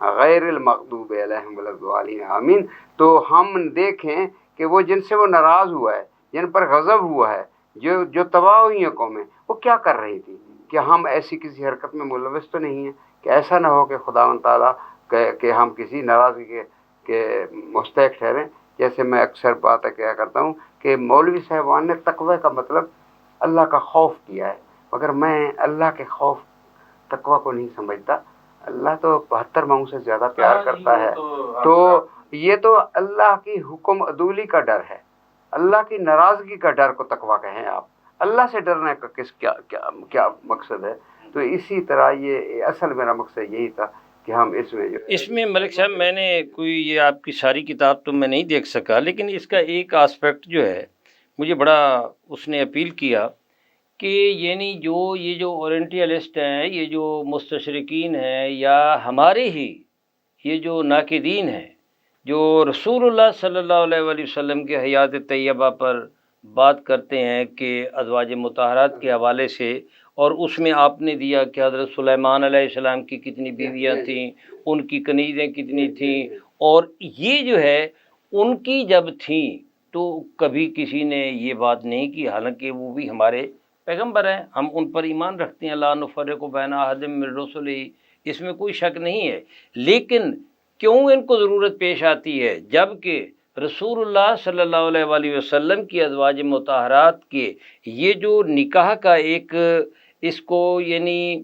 غیر المغضوب علیہم ولا الضالین آمین. تو ہم دیکھیں کہ وہ جن سے وہ ناراض ہوا ہے، جن پر غضب ہوا ہے، جو تباہ ہوئی ہیں قومیں، وہ کیا کر رہی تھی؟ کہ ہم ایسی کسی حرکت میں ملوث تو نہیں ہیں کہ ایسا نہ ہو کہ خداوند تعالیٰ کہ ہم کسی ناراضگی کے مستحق ٹھہریں. جیسے میں اکثر بات کیا کرتا ہوں کہ مولوی صاحبان نے تقوی کا مطلب اللہ کا خوف کیا ہے، مگر میں اللہ کے خوف تقوی کو نہیں سمجھتا. اللہ تو 72 ماؤں سے زیادہ پیار کرتا ہے. تو یہ تو اللہ کی حکم عدولی کا ڈر ہے، اللہ کی ناراضگی کا ڈر کو تقوی کہیں آپ. اللہ سے ڈرنے کا کیا مقصد ہے؟ تو اسی طرح یہ اصل میرا مقصد یہی تھا کہ ہم اس میں
ملک صاحب میں نے کوئی یہ آپ کی ساری کتاب تو میں نہیں دیکھ سکا، لیکن اس کا ایک آسپیکٹ جو ہے مجھے بڑا اس نے اپیل کیا کہ یعنی یہ جو اورینٹیلسٹ ہیں، یہ جو مستشرقین ہیں، یا ہمارے ہی یہ جو ناقدین ہیں جو رسول اللہ صلی اللہ علیہ وآلہ وسلم کے حیات طیبہ پر بات کرتے ہیں کہ ازواج مطہرات کے حوالے سے، اور اس میں آپ نے دیا کہ حضرت سلیمان علیہ السلام کی کتنی بیویاں تھیں، ان کی کنیزیں کتنی تھیں، اور یہ جو ہے ان کی جب تھیں تو کبھی کسی نے یہ بات نہیں کی، حالانکہ وہ بھی ہمارے پیغمبر ہیں، ہم ان پر ایمان رکھتے ہیں. لا نفرق بین احد من رسلہ، اس میں کوئی شک نہیں ہے. لیکن کیوں ان کو ضرورت پیش آتی ہے جب کہ رسول اللہ صلی اللہ علیہ وآلہ وسلم کی ازواج مطہرات کے یہ جو نکاح کا ایک اس کو یعنی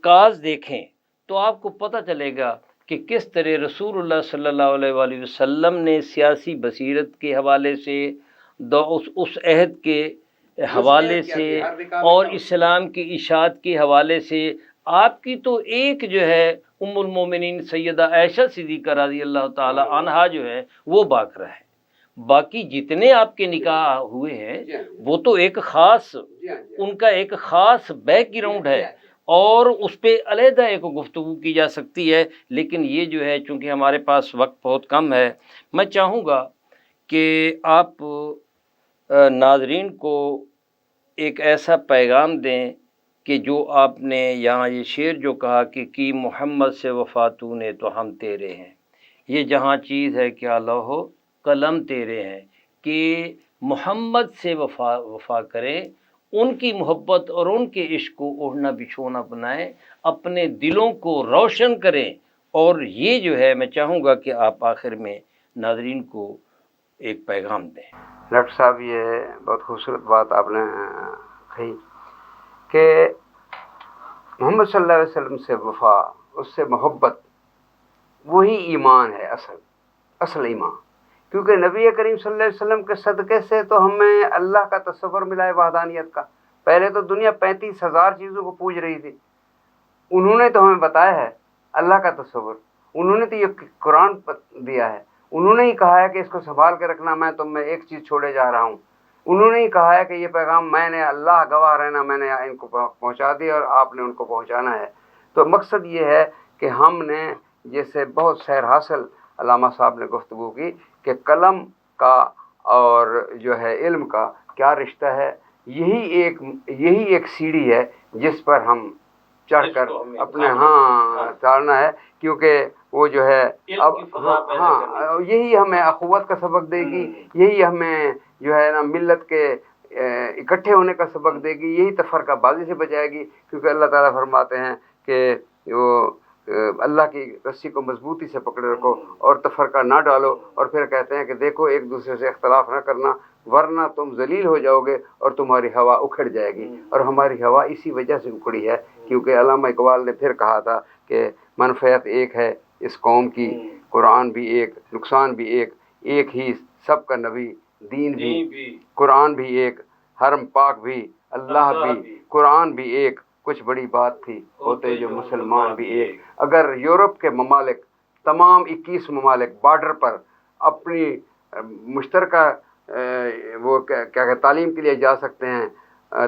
کاز دیکھیں تو آپ کو پتہ چلے گا کہ کس طرح رسول اللہ صلی اللہ علیہ وآلہ وسلم نے سیاسی بصیرت کے حوالے سے، اس عہد کے حوالے سے، اور اسلام کی اشاعت کے حوالے سے، آپ کی تو ایک جو ہے ام المومنین سیدہ عائشہ صدیقہ رضی اللہ تعالی عنہا جو ہے وہ باقرہ ہے. باقی جتنے آپ کے نکاح ہوئے ہیں وہ تو ایک خاص ان کا ایک خاص بیک گراؤنڈ ہے، اور اس پہ علیحدہ ایک گفتگو کی جا سکتی ہے. لیکن یہ جو ہے چونکہ ہمارے پاس وقت بہت کم ہے، میں چاہوں گا کہ آپ ناظرین کو ایک ایسا پیغام دیں کہ جو آپ نے یہاں یہ شعر جو کہا کہ کی محمد سے وفا تو نے تو ہم تیرے ہیں، یہ جہاں چیز ہے کیا لوح و قلم تیرے ہیں، کہ محمد سے وفا کریں، ان کی محبت اور ان کے عشق کو اوڑھنا بچھونا بنائیں، اپنے دلوں کو روشن کریں. اور یہ جو ہے میں چاہوں گا کہ آپ آخر میں ناظرین کو ایک پیغام دیں.
ڈاکٹر صاحب یہ بہت خوبصورت بات آپ نے کہی کہ محمد صلی اللہ علیہ وسلم سے وفا، اس سے محبت، وہی ایمان ہے، اصل ایمان. کیونکہ نبی کریم صلی اللہ علیہ وسلم کے صدقے سے تو ہمیں اللہ کا تصور ملا ہے، وحدانیت کا. پہلے تو دنیا 35,000 چیزوں کو پوج رہی تھی، انہوں نے تو ہمیں بتایا ہے اللہ کا تصور. انہوں نے تو یہ قرآن دیا ہے، انہوں نے ہی کہا ہے کہ اس کو سنبھال کے رکھنا، میں تم میں ایک چیز چھوڑے جا رہا ہوں. انہوں نے ہی کہا ہے کہ یہ پیغام میں نے، اللہ گواہ رہنا، میں نے ان کو پہنچا دیا اور آپ نے ان کو پہنچانا ہے. تو مقصد یہ ہے کہ ہم نے جیسے بہت سیر حاصل علامہ صاحب نے گفتگو کی کہ قلم کا اور جو ہے علم کا کیا رشتہ ہے. یہی ایک سیڑھی ہے جس پر ہم چڑھ کر اپنے چڑھنا ہے، کیونکہ وہ جو ہے اب یہی ہمیں اخوت کا سبق دے گی، یہی ہمیں جو ہے نا ملت کے اکٹھے ہونے کا سبق دے گی، یہی تفرقہ بازی سے بچائے گی. کیونکہ اللہ تعالیٰ فرماتے ہیں کہ وہ اللہ کی رسی کو مضبوطی سے پکڑے رکھو اور تفرقہ نہ ڈالو، اور پھر کہتے ہیں کہ دیکھو ایک دوسرے سے اختلاف نہ کرنا ورنہ تم ذلیل ہو جاؤ گے اور تمہاری ہوا اکھڑ جائے گی. اور ہماری ہوا اسی وجہ سے اکھڑی ہے کیونکہ علامہ اقبال نے پھر کہا تھا کہ منفعت ایک ہے اس قوم کی، قرآن بھی ایک، نقصان بھی ایک ہی سب کا نبی، دین بھی، قرآن بھی ایک، حرم پاک بھی، اللہ بھی، قرآن بھی ایک، کچھ بڑی بات تھی ہوتے جو مسلمان بھی ایک. اگر یورپ کے ممالک، تمام 21 ممالک بارڈر پر اپنی مشترکہ وہ کیا تعلیم کے لیے جا سکتے ہیں،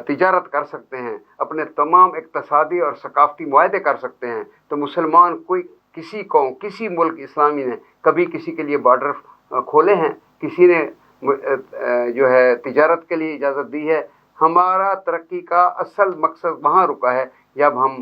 تجارت کر سکتے ہیں، اپنے تمام اقتصادی اور ثقافتی معاہدے کر سکتے ہیں، تو مسلمان کوئی کسی قوم، کسی ملک اسلامی نے کبھی کسی کے لیے بارڈر کھولے ہیں؟ کسی نے جو ہے تجارت کے لیے اجازت دی ہے؟ ہمارا ترقی کا اصل مقصد وہاں رکا ہے جب ہم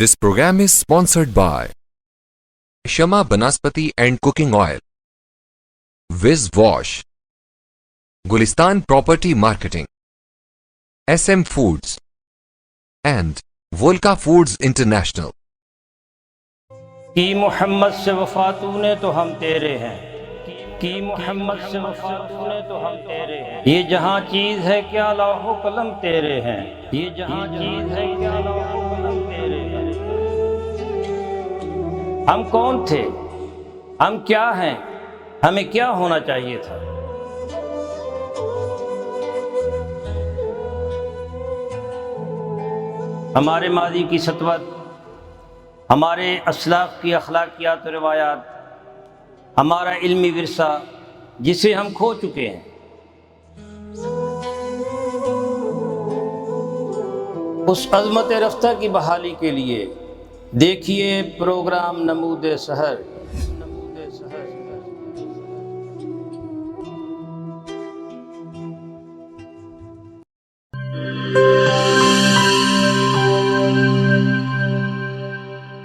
This program is sponsored by Shama Banaspati and Cooking Oil, Viz Wash, Gulistan Property Marketing, SM Foods, and Volca Foods International.
کی محمد سے وفا تو نے تو ہم تیرے ہیں، کی محمد سے وفا تو نے تو ہم تیرے ہیں، یہ جہاں چیز ہے کیا لوح و قلم تیرے ہیں، یہ جہاں چیز ہے کیا لوح و قلم تیرے ہیں۔ ہم کون تھے، ہم کیا ہیں، ہمیں کیا ہونا چاہیے تھا؟ ہمارے ماضی کی سطوت، ہمارے اسلاف کی اخلاقیات و روایات، ہمارا علمی ورثہ جسے ہم کھو چکے ہیں، اس عظمت رفتہ کی بحالی کے لیے دیکھیے پروگرام نمود سحر